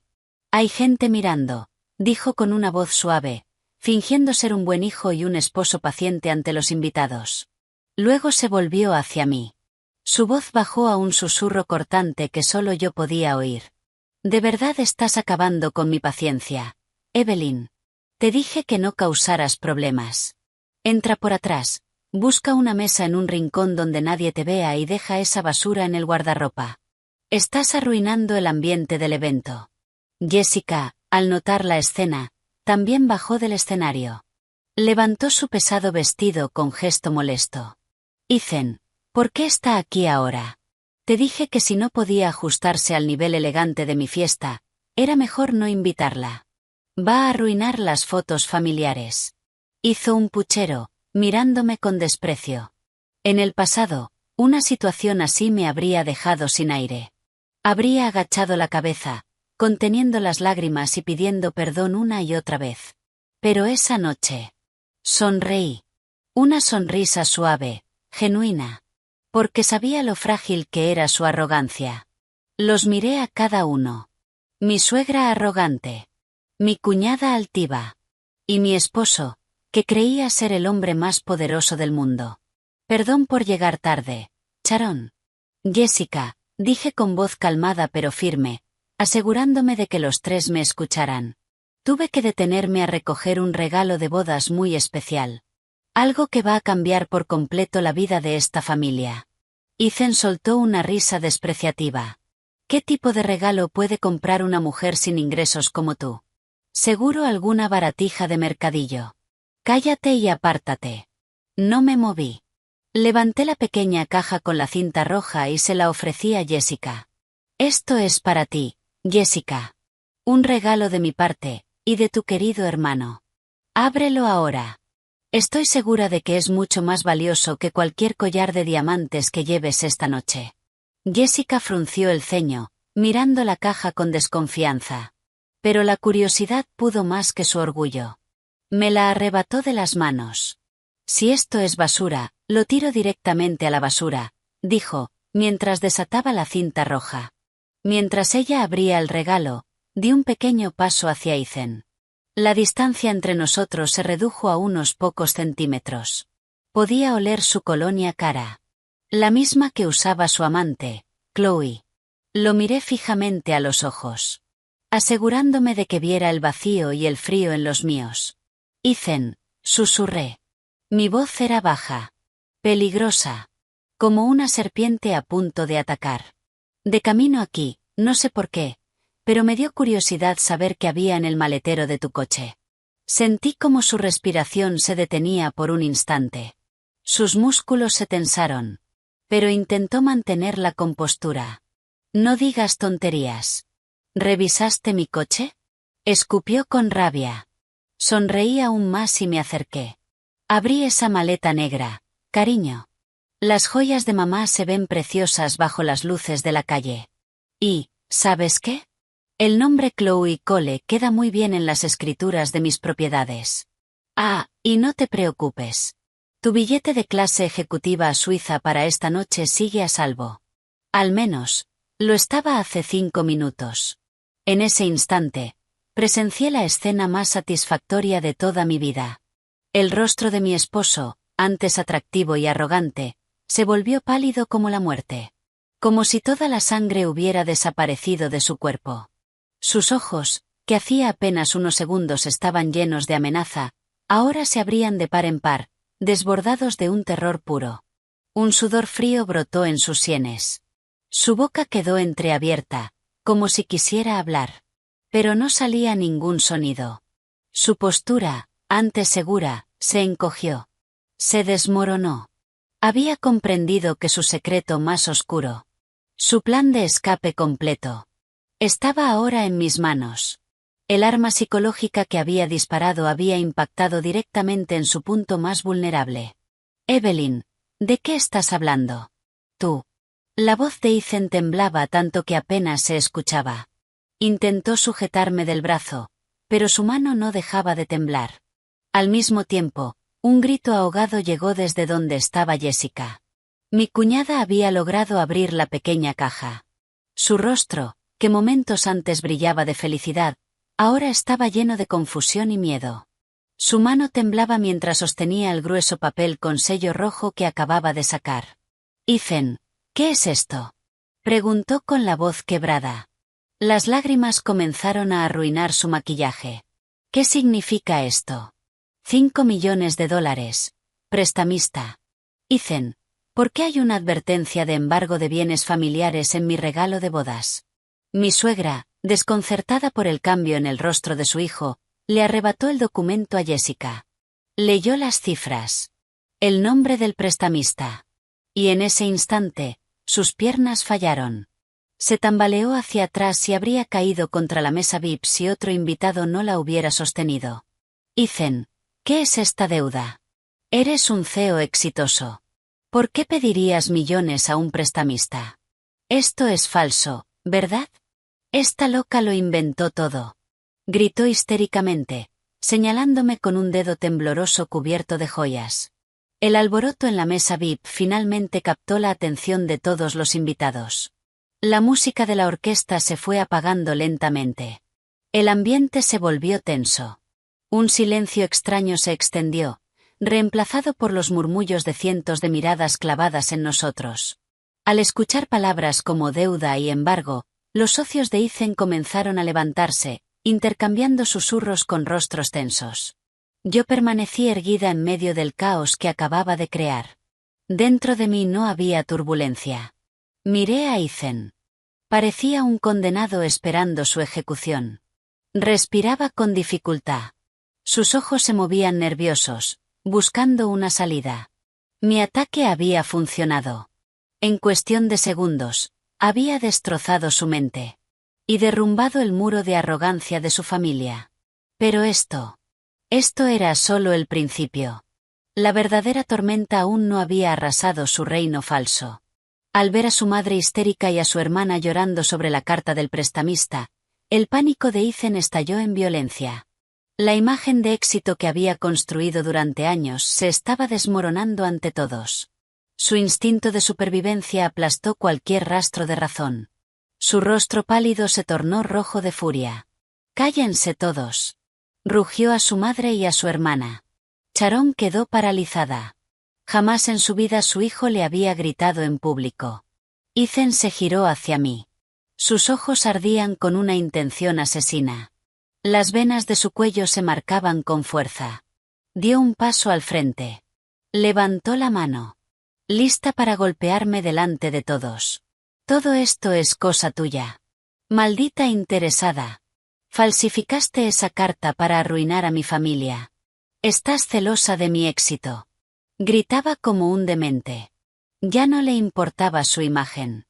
Hay gente mirando, dijo con una voz suave, fingiendo ser un buen hijo y un esposo paciente ante los invitados. Luego se volvió hacia mí. Su voz bajó a un susurro cortante que solo yo podía oír. De verdad estás acabando con mi paciencia, Evelyn. Te dije que no causaras problemas. Entra por atrás, busca una mesa en un rincón donde nadie te vea y deja esa basura en el guardarropa. Estás arruinando el ambiente del evento. Jessica, al notar la escena, también bajó del escenario. Levantó su pesado vestido con gesto molesto. Ethan, ¿por qué está aquí ahora? Te dije que si no podía ajustarse al nivel elegante de mi fiesta, era mejor no invitarla. Va a arruinar las fotos familiares. Hizo un puchero, mirándome con desprecio. En el pasado, una situación así me habría dejado sin aire. Habría agachado la cabeza, conteniendo las lágrimas y pidiendo perdón una y otra vez. Pero esa noche, sonreí. Una sonrisa suave, genuina. Porque sabía lo frágil que era su arrogancia. Los miré a cada uno. Mi suegra arrogante. Mi cuñada altiva. Y mi esposo, que creía ser el hombre más poderoso del mundo. Perdón por llegar tarde, Sharon. Jessica, dije con voz calmada pero firme, asegurándome de que los tres me escucharan. Tuve que detenerme a recoger un regalo de bodas muy especial. Algo que va a cambiar por completo la vida de esta familia. Ethan soltó una risa despreciativa. ¿Qué tipo de regalo puede comprar una mujer sin ingresos como tú? Seguro alguna baratija de mercadillo. Cállate y apártate. No me moví. Levanté la pequeña caja con la cinta roja y se la ofrecí a Jessica. Esto es para ti, Jessica. Un regalo de mi parte, y de tu querido hermano. Ábrelo ahora. Estoy segura de que es mucho más valioso que cualquier collar de diamantes que lleves esta noche. Jessica frunció el ceño, mirando la caja con desconfianza. Pero la curiosidad pudo más que su orgullo. Me la arrebató de las manos. Si esto es basura, lo tiro directamente a la basura, dijo, mientras desataba la cinta roja. Mientras ella abría el regalo, di un pequeño paso hacia Ethan. La distancia entre nosotros se redujo a unos pocos centímetros. Podía oler su colonia cara. La misma que usaba su amante, Chloe. Lo miré fijamente a los ojos, asegurándome de que viera el vacío y el frío en los míos. Ethan, susurré. Mi voz era baja. Peligrosa. Como una serpiente a punto de atacar. De camino aquí, no sé por qué, pero me dio curiosidad saber qué había en el maletero de tu coche. Sentí como su respiración se detenía por un instante. Sus músculos se tensaron. Pero intentó mantener la compostura. No digas tonterías. ¿Revisaste mi coche? Escupió con rabia. Sonreí aún más y me acerqué. Abrí esa maleta negra, cariño. Las joyas de mamá se ven preciosas bajo las luces de la calle. Y, ¿sabes qué? El nombre Chloe Cole queda muy bien en las escrituras de mis propiedades. Ah, y no te preocupes. Tu billete de clase ejecutiva a Suiza para esta noche sigue a salvo. Al menos, lo estaba hace 5 minutos. En ese instante, presencié la escena más satisfactoria de toda mi vida. El rostro de mi esposo, antes atractivo y arrogante, se volvió pálido como la muerte. Como si toda la sangre hubiera desaparecido de su cuerpo. Sus ojos, que hacía apenas unos segundos estaban llenos de amenaza, ahora se abrían de par en par, desbordados de un terror puro. Un sudor frío brotó en sus sienes. Su boca quedó entreabierta, como si quisiera hablar. Pero no salía ningún sonido. Su postura, antes segura, se encogió. Se desmoronó. Había comprendido que su secreto más oscuro, su plan de escape completo, estaba ahora en mis manos. El arma psicológica que había disparado había impactado directamente en su punto más vulnerable. Evelyn, ¿de qué estás hablando? Tú. La voz de Ethan temblaba tanto que apenas se escuchaba. Intentó sujetarme del brazo, pero su mano no dejaba de temblar. Al mismo tiempo, un grito ahogado llegó desde donde estaba Jessica. Mi cuñada había logrado abrir la pequeña caja. Su rostro, que momentos antes brillaba de felicidad, ahora estaba lleno de confusión y miedo. Su mano temblaba mientras sostenía el grueso papel con sello rojo que acababa de sacar. Ethan, ¿qué es esto? Preguntó con la voz quebrada. Las lágrimas comenzaron a arruinar su maquillaje. ¿Qué significa esto? $5 millones. Prestamista. Ethan, ¿por qué hay una advertencia de embargo de bienes familiares en mi regalo de bodas? Mi suegra, desconcertada por el cambio en el rostro de su hijo, le arrebató el documento a Jessica. Leyó las cifras. El nombre del prestamista. Y en ese instante, sus piernas fallaron. Se tambaleó hacia atrás y habría caído contra la mesa VIP si otro invitado no la hubiera sostenido. Ethan, ¿qué es esta deuda? Eres un CEO exitoso. ¿Por qué pedirías millones a un prestamista? Esto es falso, ¿verdad? Esta loca lo inventó todo. Gritó histéricamente, señalándome con un dedo tembloroso cubierto de joyas. El alboroto en la mesa VIP finalmente captó la atención de todos los invitados. La música de la orquesta se fue apagando lentamente. El ambiente se volvió tenso. Un silencio extraño se extendió, reemplazado por los murmullos de cientos de miradas clavadas en nosotros. Al escuchar palabras como deuda y embargo, los socios de Ethan comenzaron a levantarse, intercambiando susurros con rostros tensos. Yo permanecí erguida en medio del caos que acababa de crear. Dentro de mí no había turbulencia. Miré a Ethan. Parecía un condenado esperando su ejecución. Respiraba con dificultad. Sus ojos se movían nerviosos, buscando una salida. Mi ataque había funcionado. En cuestión de segundos, había destrozado su mente. Y derrumbado el muro de arrogancia de su familia. Pero esto era solo el principio. La verdadera tormenta aún no había arrasado su reino falso. Al ver a su madre histérica y a su hermana llorando sobre la carta del prestamista, el pánico de Ethan estalló en violencia. La imagen de éxito que había construido durante años se estaba desmoronando ante todos. Su instinto de supervivencia aplastó cualquier rastro de razón. Su rostro pálido se tornó rojo de furia. «¡Cállense todos!», rugió a su madre y a su hermana. Sharon quedó paralizada. Jamás en su vida su hijo le había gritado en público. Ethan se giró hacia mí. Sus ojos ardían con una intención asesina. Las venas de su cuello se marcaban con fuerza. Dio un paso al frente. Levantó la mano. Lista para golpearme delante de todos. Todo esto es cosa tuya. Maldita interesada. Falsificaste esa carta para arruinar a mi familia. Estás celosa de mi éxito. Gritaba como un demente. Ya no le importaba su imagen.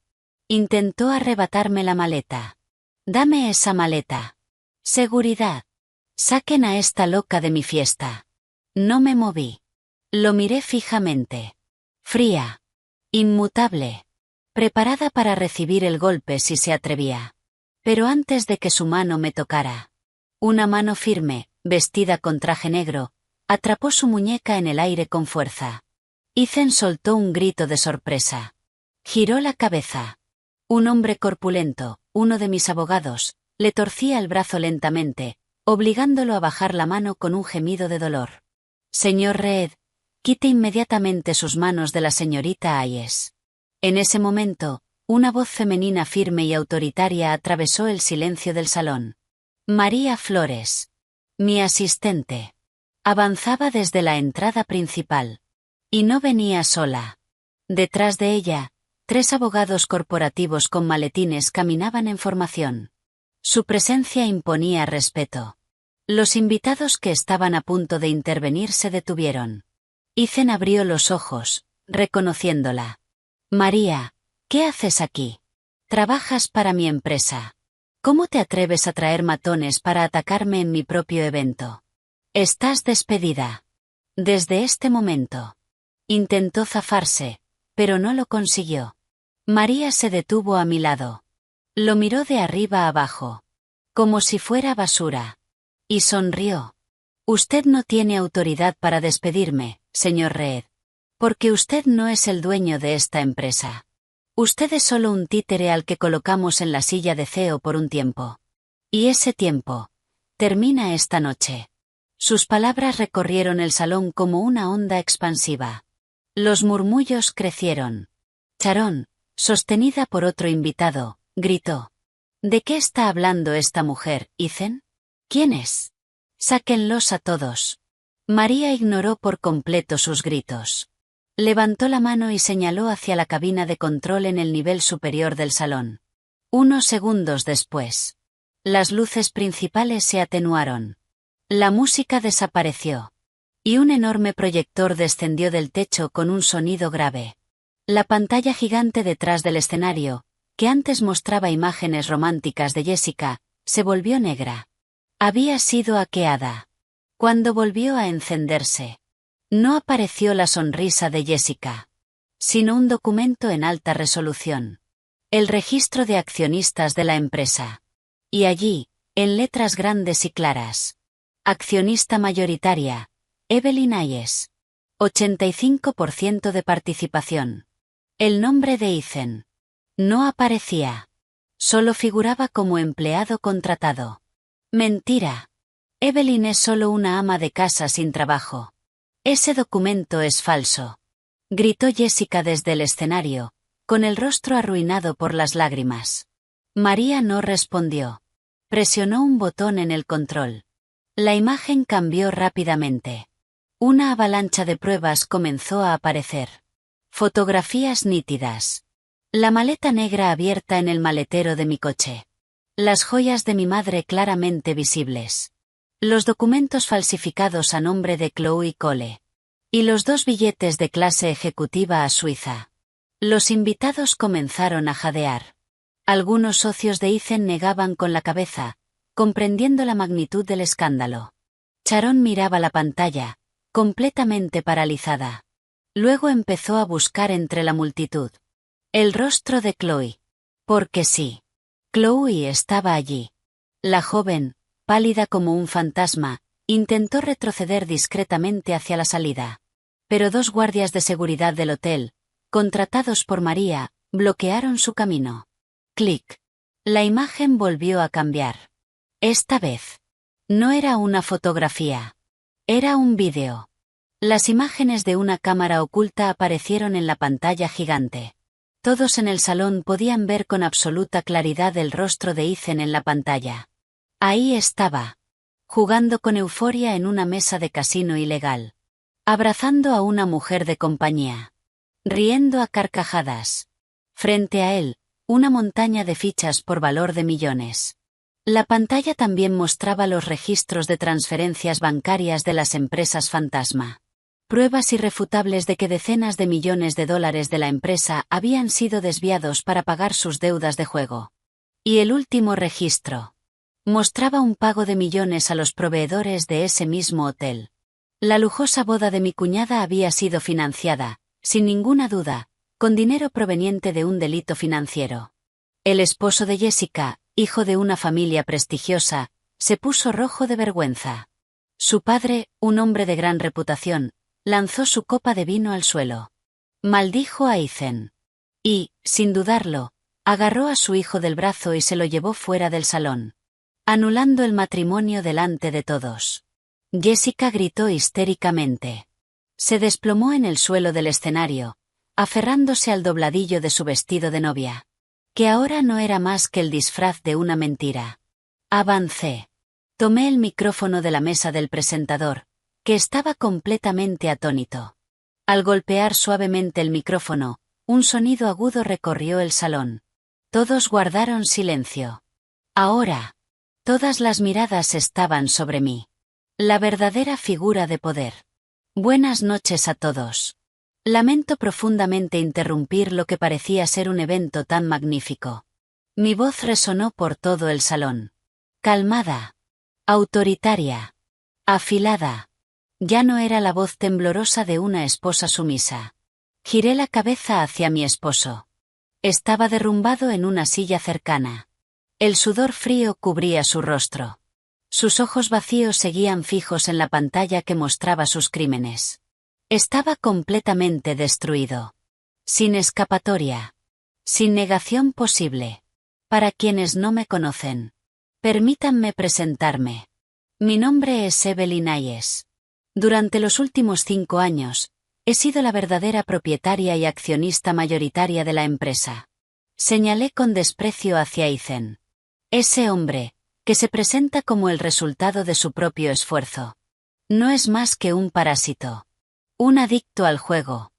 Intentó arrebatarme la maleta. Dame esa maleta. Seguridad. Saquen a esta loca de mi fiesta. No me moví. Lo miré fijamente. Fría. Inmutable. Preparada para recibir el golpe si se atrevía. Pero antes de que su mano me tocara, una mano firme, vestida con traje negro, atrapó su muñeca en el aire con fuerza. Ethan soltó un grito de sorpresa. Giró la cabeza. Un hombre corpulento, uno de mis abogados, le torcía el brazo lentamente, obligándolo a bajar la mano con un gemido de dolor. Señor Reed, quite inmediatamente sus manos de la señorita Hayes. En ese momento, una voz femenina firme y autoritaria atravesó el silencio del salón. María Flores. Mi asistente. Avanzaba desde la entrada principal. Y no venía sola. Detrás de ella, 3 abogados corporativos con maletines caminaban en formación. Su presencia imponía respeto. Los invitados que estaban a punto de intervenir se detuvieron. Ethan abrió los ojos, reconociéndola. María, ¿qué haces aquí? Trabajas para mi empresa. ¿Cómo te atreves a traer matones para atacarme en mi propio evento? Estás despedida. Desde este momento. Intentó zafarse, pero no lo consiguió. María se detuvo a mi lado. Lo miró de arriba a abajo. Como si fuera basura. Y sonrió. Usted no tiene autoridad para despedirme, señor Reed. Porque usted no es el dueño de esta empresa. Usted es solo un títere al que colocamos en la silla de CEO por un tiempo. Y ese tiempo termina esta noche. Sus palabras recorrieron el salón como una onda expansiva. Los murmullos crecieron. Sharon, sostenida por otro invitado, gritó. ¿De qué está hablando esta mujer, Ethan? ¿Quién es? Sáquenlos a todos. María ignoró por completo sus gritos. Levantó la mano y señaló hacia la cabina de control en el nivel superior del salón. Unos segundos después. Las luces principales se atenuaron. La música desapareció. Y un enorme proyector descendió del techo con un sonido grave. La pantalla gigante detrás del escenario, que antes mostraba imágenes románticas de Jessica, se volvió negra. Había sido hackeada. Cuando volvió a encenderse, no apareció la sonrisa de Jessica, sino un documento en alta resolución. El registro de accionistas de la empresa. Y allí, en letras grandes y claras. Accionista mayoritaria, Evelyn Hayes. 85% de participación. El nombre de Ethan. No aparecía. Solo figuraba como empleado contratado. Mentira. Evelyn es solo una ama de casa sin trabajo. Ese documento es falso. Gritó Jessica desde el escenario, con el rostro arruinado por las lágrimas. María no respondió. Presionó un botón en el control. La imagen cambió rápidamente. Una avalancha de pruebas comenzó a aparecer. Fotografías nítidas. La maleta negra abierta en el maletero de mi coche. Las joyas de mi madre claramente visibles. Los documentos falsificados a nombre de Chloe Cole. Y los 2 billetes de clase ejecutiva a Suiza. Los invitados comenzaron a jadear. Algunos socios de Ethan negaban con la cabeza, comprendiendo la magnitud del escándalo. Sharon miraba la pantalla, completamente paralizada. Luego empezó a buscar entre la multitud. El rostro de Chloe. Porque sí. Chloe estaba allí. La joven, pálida como un fantasma, intentó retroceder discretamente hacia la salida. Pero 2 guardias de seguridad del hotel, contratados por María, bloquearon su camino. Clic. La imagen volvió a cambiar. Esta vez. No era una fotografía. Era un vídeo. Las imágenes de una cámara oculta aparecieron en la pantalla gigante. Todos en el salón podían ver con absoluta claridad el rostro de Ethan en la pantalla. Ahí estaba. Jugando con euforia en una mesa de casino ilegal. Abrazando a una mujer de compañía. Riendo a carcajadas. Frente a él, una montaña de fichas por valor de millones. La pantalla también mostraba los registros de transferencias bancarias de las empresas fantasma. Pruebas irrefutables de que decenas de millones de dólares de la empresa habían sido desviados para pagar sus deudas de juego. Y el último registro. Mostraba un pago de millones a los proveedores de ese mismo hotel. La lujosa boda de mi cuñada había sido financiada, sin ninguna duda, con dinero proveniente de un delito financiero. El esposo de Jessica, hijo de una familia prestigiosa, se puso rojo de vergüenza. Su padre, un hombre de gran reputación, lanzó su copa de vino al suelo. Maldijo a Ethan. Y, sin dudarlo, agarró a su hijo del brazo y se lo llevó fuera del salón. Anulando el matrimonio delante de todos. Jessica gritó histéricamente. Se desplomó en el suelo del escenario, aferrándose al dobladillo de su vestido de novia. Que ahora no era más que el disfraz de una mentira. Avancé. Tomé el micrófono de la mesa del presentador, que estaba completamente atónito. Al golpear suavemente el micrófono, un sonido agudo recorrió el salón. Todos guardaron silencio. Ahora, todas las miradas estaban sobre mí. La verdadera figura de poder. Buenas noches a todos. Lamento profundamente interrumpir lo que parecía ser un evento tan magnífico. Mi voz resonó por todo el salón. Calmada. Autoritaria. Afilada. Ya no era la voz temblorosa de una esposa sumisa. Giré la cabeza hacia mi esposo. Estaba derrumbado en una silla cercana. El sudor frío cubría su rostro. Sus ojos vacíos seguían fijos en la pantalla que mostraba sus crímenes. Estaba completamente destruido. Sin escapatoria. Sin negación posible. Para quienes no me conocen, permítanme presentarme. Mi nombre es Evelyn Hayes. Durante los últimos 5 años, he sido la verdadera propietaria y accionista mayoritaria de la empresa. Señalé con desprecio hacia Ethan. Ese hombre, que se presenta como el resultado de su propio esfuerzo. No es más que un parásito. Un adicto al juego.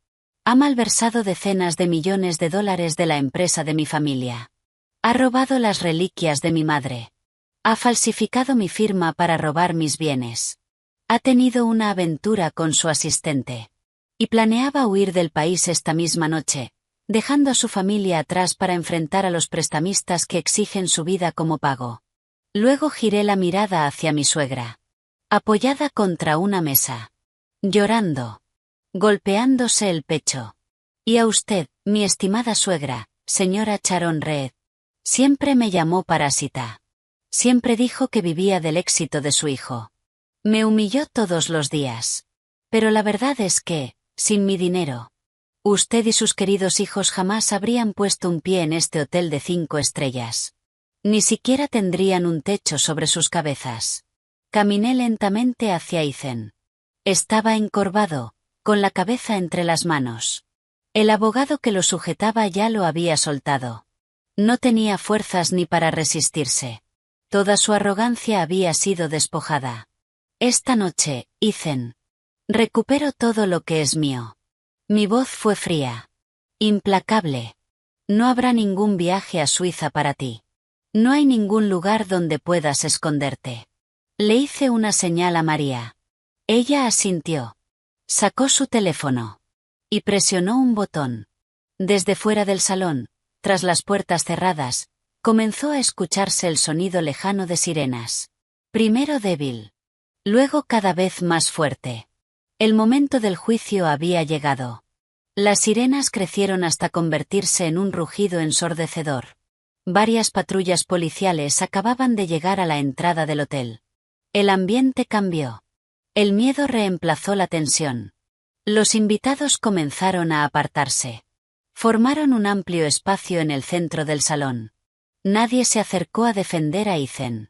Ha malversado decenas de millones de dólares de la empresa de mi familia. Ha robado las reliquias de mi madre. Ha falsificado mi firma para robar mis bienes. Ha tenido una aventura con su asistente. Y planeaba huir del país esta misma noche, dejando a su familia atrás para enfrentar a los prestamistas que exigen su vida como pago. Luego giré la mirada hacia mi suegra. Apoyada contra una mesa. Llorando. Golpeándose el pecho. Y a usted, mi estimada suegra, señora Sharon Reed. Siempre me llamó parásita. Siempre dijo que vivía del éxito de su hijo. Me humilló todos los días. Pero la verdad es que, sin mi dinero, usted y sus queridos hijos jamás habrían puesto un pie en este hotel de 5 estrellas. Ni siquiera tendrían un techo sobre sus cabezas. Caminé lentamente hacia Ethan. Estaba encorvado, con la cabeza entre las manos. El abogado que lo sujetaba ya lo había soltado. No tenía fuerzas ni para resistirse. Toda su arrogancia había sido despojada. Esta noche, Ethan. Recupero todo lo que es mío. Mi voz fue fría. Implacable. No habrá ningún viaje a Suiza para ti. No hay ningún lugar donde puedas esconderte. Le hice una señal a María. Ella asintió. Sacó su teléfono. Y presionó un botón. Desde fuera del salón, tras las puertas cerradas, comenzó a escucharse el sonido lejano de sirenas. Primero débil. Luego cada vez más fuerte. El momento del juicio había llegado. Las sirenas crecieron hasta convertirse en un rugido ensordecedor. Varias patrullas policiales acababan de llegar a la entrada del hotel. El ambiente cambió. El miedo reemplazó la tensión. Los invitados comenzaron a apartarse. Formaron un amplio espacio en el centro del salón. Nadie se acercó a defender a Ethan.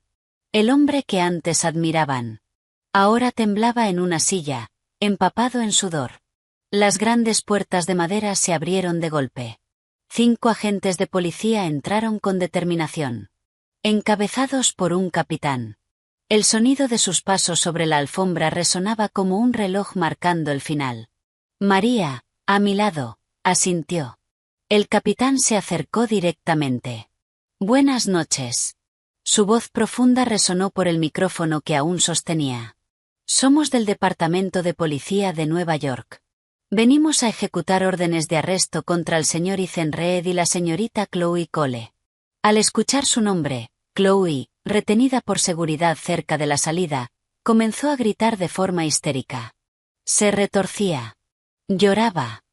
El hombre que antes admiraban. Ahora temblaba en una silla, empapado en sudor. Las grandes puertas de madera se abrieron de golpe. 5 agentes de policía entraron con determinación. Encabezados por un capitán. El sonido de sus pasos sobre la alfombra resonaba como un reloj marcando el final. María, a mi lado, asintió. El capitán se acercó directamente. Buenas noches. Su voz profunda resonó por el micrófono que aún sostenía. Somos del Departamento de Policía de Nueva York. Venimos a ejecutar órdenes de arresto contra el señor Ethan Reed y la señorita Chloe Cole. Al escuchar su nombre, Chloe, retenida por seguridad cerca de la salida, comenzó a gritar de forma histérica. Se retorcía. Lloraba.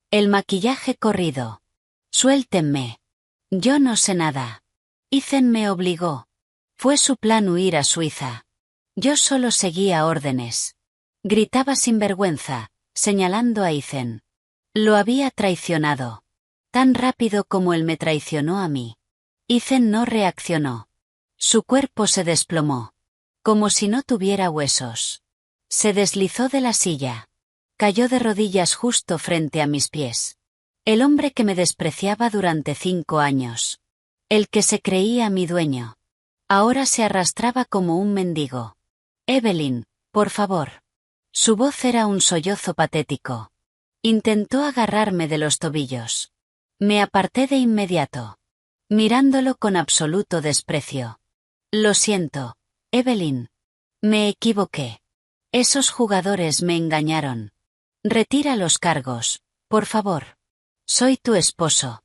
El maquillaje corrido. Suéltenme. Yo no sé nada. Ethan me obligó. Fue su plan huir a Suiza. Yo solo seguía órdenes. Gritaba sin vergüenza, señalando a Ethan. Lo había traicionado. Tan rápido como él me traicionó a mí. Ethan no reaccionó. Su cuerpo se desplomó. Como si no tuviera huesos. Se deslizó de la silla. Cayó de rodillas justo frente a mis pies. El hombre que me despreciaba durante 5 años. El que se creía mi dueño. Ahora se arrastraba como un mendigo. Evelyn, por favor. Su voz era un sollozo patético. Intentó agarrarme de los tobillos. Me aparté de inmediato, mirándolo con absoluto desprecio. Lo siento, Evelyn. Me equivoqué. Esos jugadores me engañaron. Retira los cargos, por favor. Soy tu esposo.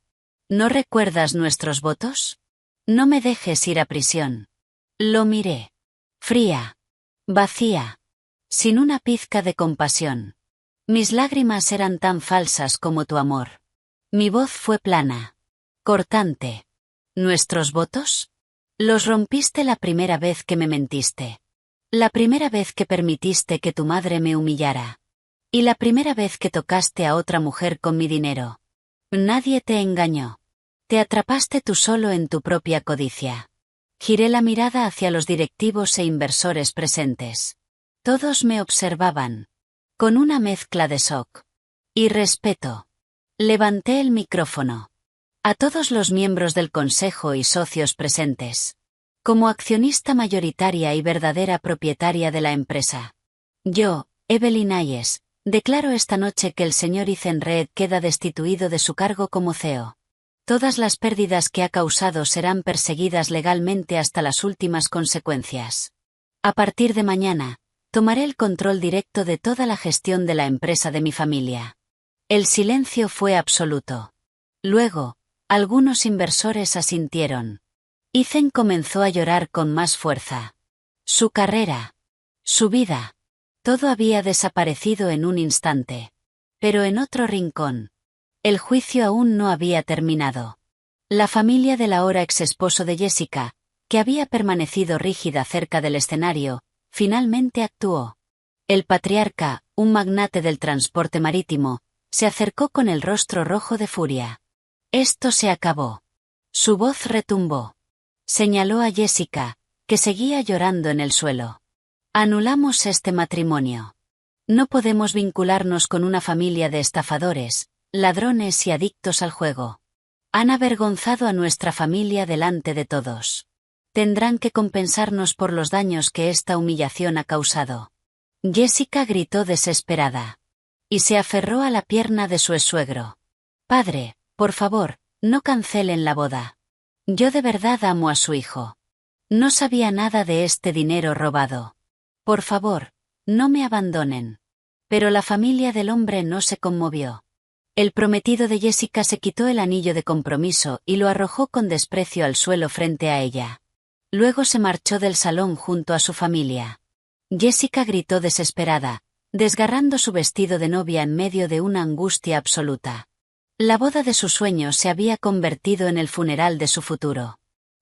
¿No recuerdas nuestros votos? No me dejes ir a prisión. Lo miré. Fría. Vacía. Sin una pizca de compasión. Mis lágrimas eran tan falsas como tu amor. Mi voz fue plana. Cortante. ¿Nuestros votos? Los rompiste la primera vez que me mentiste. La primera vez que permitiste que tu madre me humillara. Y la primera vez que tocaste a otra mujer con mi dinero. Nadie te engañó. Te atrapaste tú solo en tu propia codicia. Giré la mirada hacia los directivos e inversores presentes. Todos me observaban. Con una mezcla de shock y respeto. Levanté el micrófono. A todos los miembros del consejo y socios presentes. Como accionista mayoritaria y verdadera propietaria de la empresa. Yo, Evelyn Hayes, declaro esta noche que el señor Ethan Reed queda destituido de su cargo como CEO. Todas las pérdidas que ha causado serán perseguidas legalmente hasta las últimas consecuencias. A partir de mañana, tomaré el control directo de toda la gestión de la empresa de mi familia. El silencio fue absoluto. Luego, algunos inversores asintieron. Ethan comenzó a llorar con más fuerza. Su carrera. Su vida. Todo había desaparecido en un instante. Pero en otro rincón. El juicio aún no había terminado. La familia del ahora ex esposo de Jessica, que había permanecido rígida cerca del escenario, finalmente actuó. El patriarca, un magnate del transporte marítimo, se acercó con el rostro rojo de furia. Esto se acabó. Su voz retumbó. Señaló a Jessica, que seguía llorando en el suelo. Anulamos este matrimonio. No podemos vincularnos con una familia de estafadores, ladrones y adictos al juego. Han avergonzado a nuestra familia delante de todos. Tendrán que compensarnos por los daños que esta humillación ha causado. Jessica gritó desesperada. Y se aferró a la pierna de su ex-suegro. Padre, por favor, no cancelen la boda. Yo de verdad amo a su hijo. No sabía nada de este dinero robado. Por favor, no me abandonen. Pero la familia del hombre no se conmovió. El prometido de Jessica se quitó el anillo de compromiso y lo arrojó con desprecio al suelo frente a ella. Luego se marchó del salón junto a su familia. Jessica gritó desesperada, desgarrando su vestido de novia en medio de una angustia absoluta. La boda de sus sueños se había convertido en el funeral de su futuro.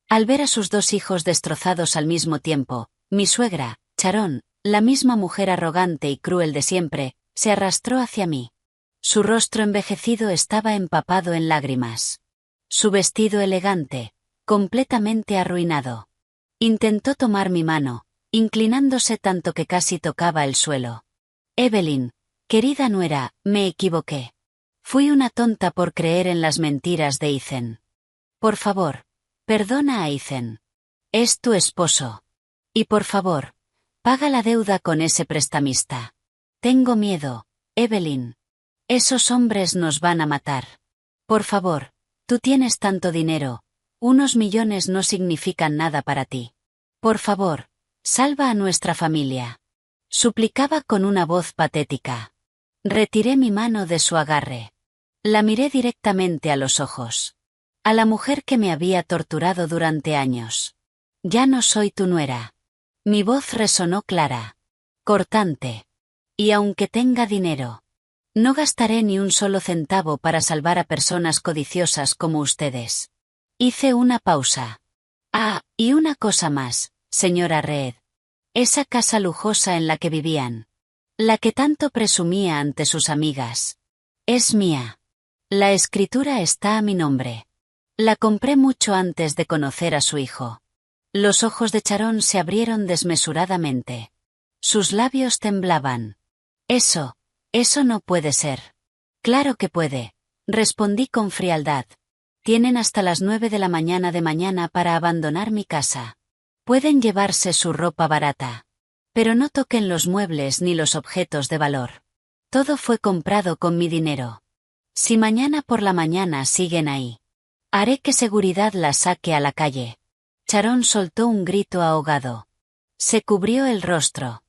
Al ver a sus dos hijos destrozados al mismo tiempo, mi suegra, Sharon, la misma mujer arrogante y cruel de siempre, se arrastró hacia mí. Su rostro envejecido estaba empapado en lágrimas. Su vestido elegante, completamente arruinado. Intentó tomar mi mano, inclinándose tanto que casi tocaba el suelo. Evelyn, querida nuera, me equivoqué. Fui una tonta por creer en las mentiras de Ethan. Por favor, perdona a Ethan. Es tu esposo. Y por favor, paga la deuda con ese prestamista. Tengo miedo, Evelyn. Esos hombres nos van a matar. Por favor, tú tienes tanto dinero, unos millones no significan nada para ti. Por favor, salva a nuestra familia. Suplicaba con una voz patética. Retiré mi mano de su agarre. La miré directamente a los ojos. A la mujer que me había torturado durante años. Ya no soy tu nuera. Mi voz resonó clara. Cortante. Y aunque tenga dinero, no gastaré ni un solo centavo para salvar a personas codiciosas como ustedes. Hice una pausa. Ah, y una cosa más, señora Reed. Esa casa lujosa en la que vivían. La que tanto presumía ante sus amigas. Es mía. La escritura está a mi nombre. La compré mucho antes de conocer a su hijo. Los ojos de Sharon se abrieron desmesuradamente. Sus labios temblaban. Eso no puede ser. Claro que puede, respondí con frialdad. Tienen hasta las 9 de la mañana para abandonar mi casa. Pueden llevarse su ropa barata. Pero no toquen los muebles ni los objetos de valor. Todo fue comprado con mi dinero. Si mañana por la mañana siguen ahí, haré que seguridad las saque a la calle. Sharon soltó un grito ahogado. Se cubrió el rostro.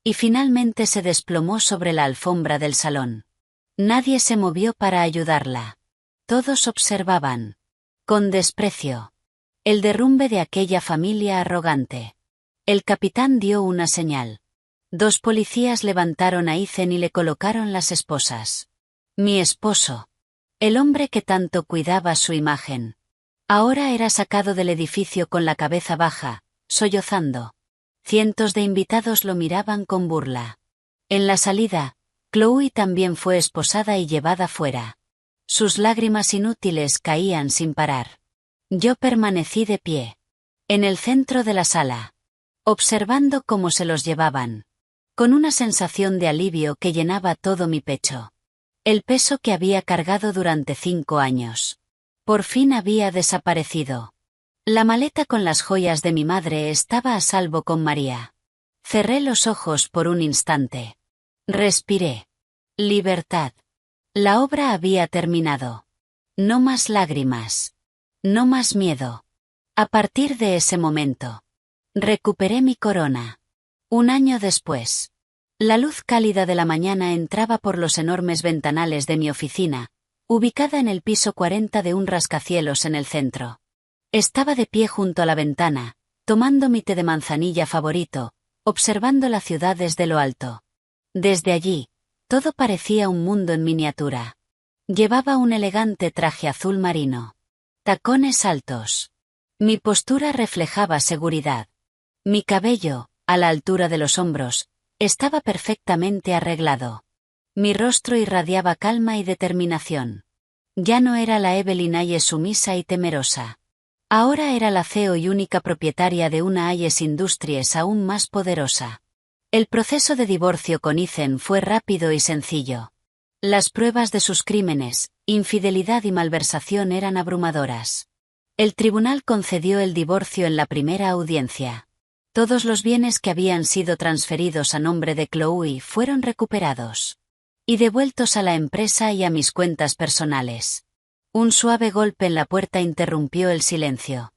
Y finalmente se desplomó sobre la alfombra del salón. Nadie se movió para ayudarla. Todos observaban, con desprecio, el derrumbe de aquella familia arrogante. El capitán dio una señal. 2 policías levantaron a Ethan y le colocaron las esposas. Mi esposo. El hombre que tanto cuidaba su imagen. Ahora era sacado del edificio con la cabeza baja, sollozando. Cientos de invitados lo miraban con burla. En la salida, Chloe también fue esposada y llevada fuera. Sus lágrimas inútiles caían sin parar. Yo permanecí de pie. En el centro de la sala. Observando cómo se los llevaban. Con una sensación de alivio que llenaba todo mi pecho. El peso que había cargado durante 5 años. Por fin había desaparecido. La maleta con las joyas de mi madre estaba a salvo con María. Cerré los ojos por un instante. Respiré. Libertad. La obra había terminado. No más lágrimas. No más miedo. A partir de ese momento, recuperé mi corona. 1 año después. La luz cálida de la mañana entraba por los enormes ventanales de mi oficina, ubicada en el piso 40 de un rascacielos en el centro. Estaba de pie junto a la ventana, tomando mi té de manzanilla favorito, observando la ciudad desde lo alto. Desde allí, todo parecía un mundo en miniatura. Llevaba un elegante traje azul marino. Tacones altos. Mi postura reflejaba seguridad. Mi cabello, a la altura de los hombros, estaba perfectamente arreglado. Mi rostro irradiaba calma y determinación. Ya no era la Evelyn Hayes sumisa y temerosa. Ahora era la CEO y única propietaria de una Hayes Industries aún más poderosa. El proceso de divorcio con Ethan fue rápido y sencillo. Las pruebas de sus crímenes, infidelidad y malversación eran abrumadoras. El tribunal concedió el divorcio en la primera audiencia. Todos los bienes que habían sido transferidos a nombre de Chloe fueron recuperados. Y devueltos a la empresa y a mis cuentas personales. Un suave golpe en la puerta interrumpió el silencio.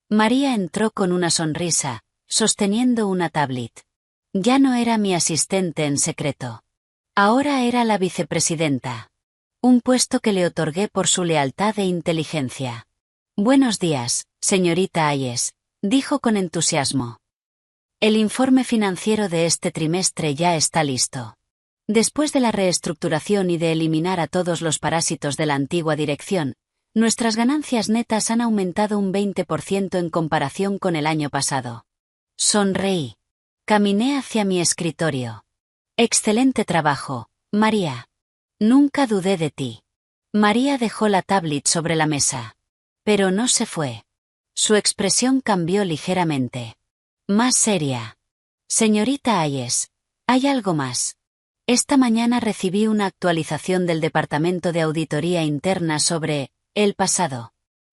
María entró con una sonrisa, sosteniendo una tablet. Ya no era mi asistente en secreto. Ahora era la vicepresidenta. Un puesto que le otorgué por su lealtad e inteligencia. Buenos días, señorita Hayes, dijo con entusiasmo. El informe financiero de este trimestre ya está listo. Después de la reestructuración y de eliminar a todos los parásitos de la antigua dirección, nuestras ganancias netas han aumentado un 20% en comparación con el año pasado. Sonreí. Caminé hacia mi escritorio. Excelente trabajo, María. Nunca dudé de ti. María dejó la tablet sobre la mesa. Pero no se fue. Su expresión cambió ligeramente. Más seria. Señorita Hayes, ¿hay algo más? Esta mañana recibí una actualización del Departamento de Auditoría Interna sobre el pasado.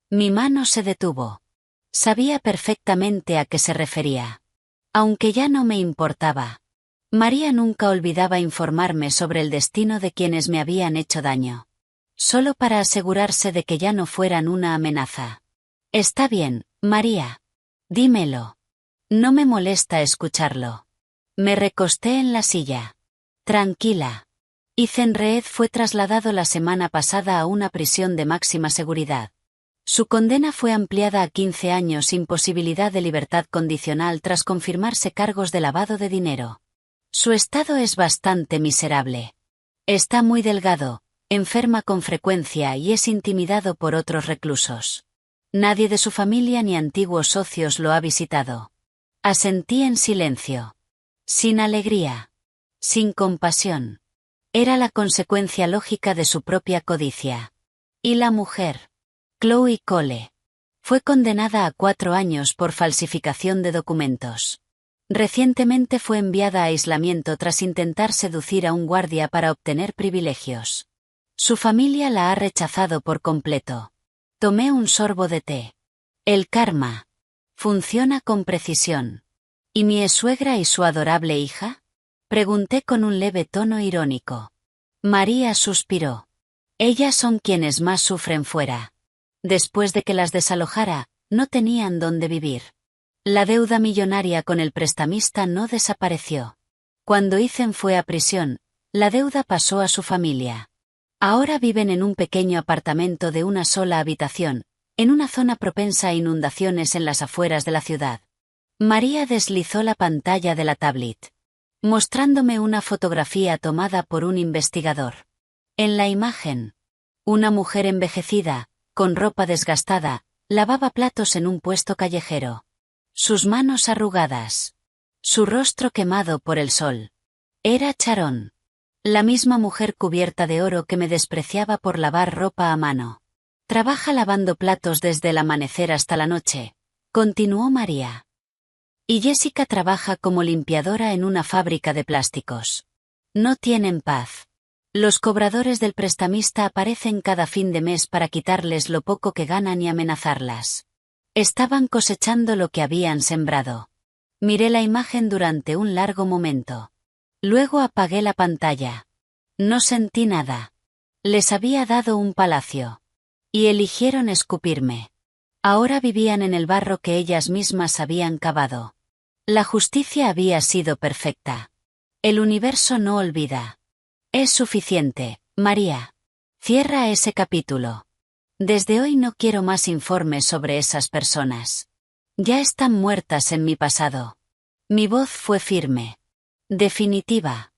Mi mano se detuvo. Sabía perfectamente a qué se refería. Aunque ya no me importaba. María nunca olvidaba informarme sobre el destino de quienes me habían hecho daño. Solo para asegurarse de que ya no fueran una amenaza. Está bien, María. Dímelo. No me molesta escucharlo. Me recosté en la silla. Tranquila. Ethan Reed fue trasladado la semana pasada a una prisión de máxima seguridad. Su condena fue ampliada a 15 años sin posibilidad de libertad condicional tras confirmarse cargos de lavado de dinero. Su estado es bastante miserable. Está muy delgado, enferma con frecuencia y es intimidado por otros reclusos. Nadie de su familia ni antiguos socios lo ha visitado. Asentí en silencio. Sin alegría. Sin compasión. Era la consecuencia lógica de su propia codicia. ¿Y la mujer? Chloe Cole. Fue condenada a 4 años por falsificación de documentos. Recientemente fue enviada a aislamiento tras intentar seducir a un guardia para obtener privilegios. Su familia la ha rechazado por completo. Tomé un sorbo de té. El karma. Funciona con precisión. ¿Y mi suegra y su adorable hija? Pregunté con un leve tono irónico. María suspiró. Ellas son quienes más sufren fuera. Después de que las desalojara, no tenían dónde vivir. La deuda millonaria con el prestamista no desapareció. Cuando Ethan fue a prisión, la deuda pasó a su familia. Ahora viven en un pequeño apartamento de una sola habitación, en una zona propensa a inundaciones en las afueras de la ciudad. María deslizó la pantalla de la tablet, mostrándome una fotografía tomada por un investigador. En la imagen, una mujer envejecida, con ropa desgastada, lavaba platos en un puesto callejero. Sus manos arrugadas. Su rostro quemado por el sol. Era Sharon. La misma mujer cubierta de oro que me despreciaba por lavar ropa a mano. Trabaja lavando platos desde el amanecer hasta la noche, continuó María. Y Jessica trabaja como limpiadora en una fábrica de plásticos. No tienen paz. Los cobradores del prestamista aparecen cada fin de mes para quitarles lo poco que ganan y amenazarlas. Estaban cosechando lo que habían sembrado. Miré la imagen durante un largo momento. Luego apagué la pantalla. No sentí nada. Les había dado un palacio. Y eligieron escupirme. Ahora vivían en el barro que ellas mismas habían cavado. La justicia había sido perfecta. El universo no olvida. Es suficiente, María. Cierra ese capítulo. Desde hoy no quiero más informes sobre esas personas. Ya están muertas en mi pasado. Mi voz fue firme. Definitiva.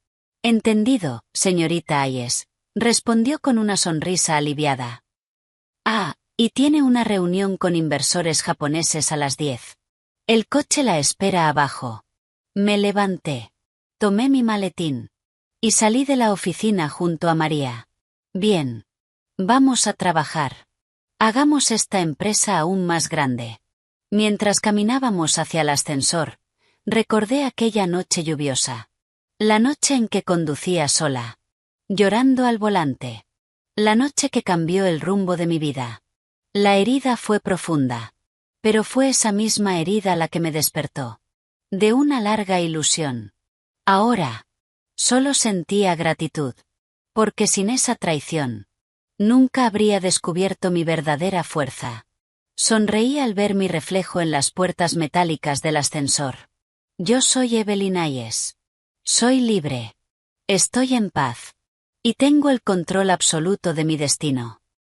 Entendido, señorita Hayes, respondió con una sonrisa aliviada. Ah, y tiene una reunión con inversores japoneses a las 10. El coche la espera abajo. Me levanté. Tomé mi maletín. Y salí de la oficina junto a María. Bien. Vamos a trabajar. Hagamos esta empresa aún más grande. Mientras caminábamos hacia el ascensor, recordé aquella noche lluviosa. La noche en que conducía sola. Llorando al volante. La noche que cambió el rumbo de mi vida. La herida fue profunda. Pero fue esa misma herida la que me despertó. De una larga ilusión. Ahora. Solo sentía gratitud. Porque sin esa traición, nunca habría descubierto mi verdadera fuerza. Sonreí al ver mi reflejo en las puertas metálicas del ascensor. Yo soy Evelyn Hayes. Soy libre. Estoy en paz. Y tengo el control absoluto de mi destino.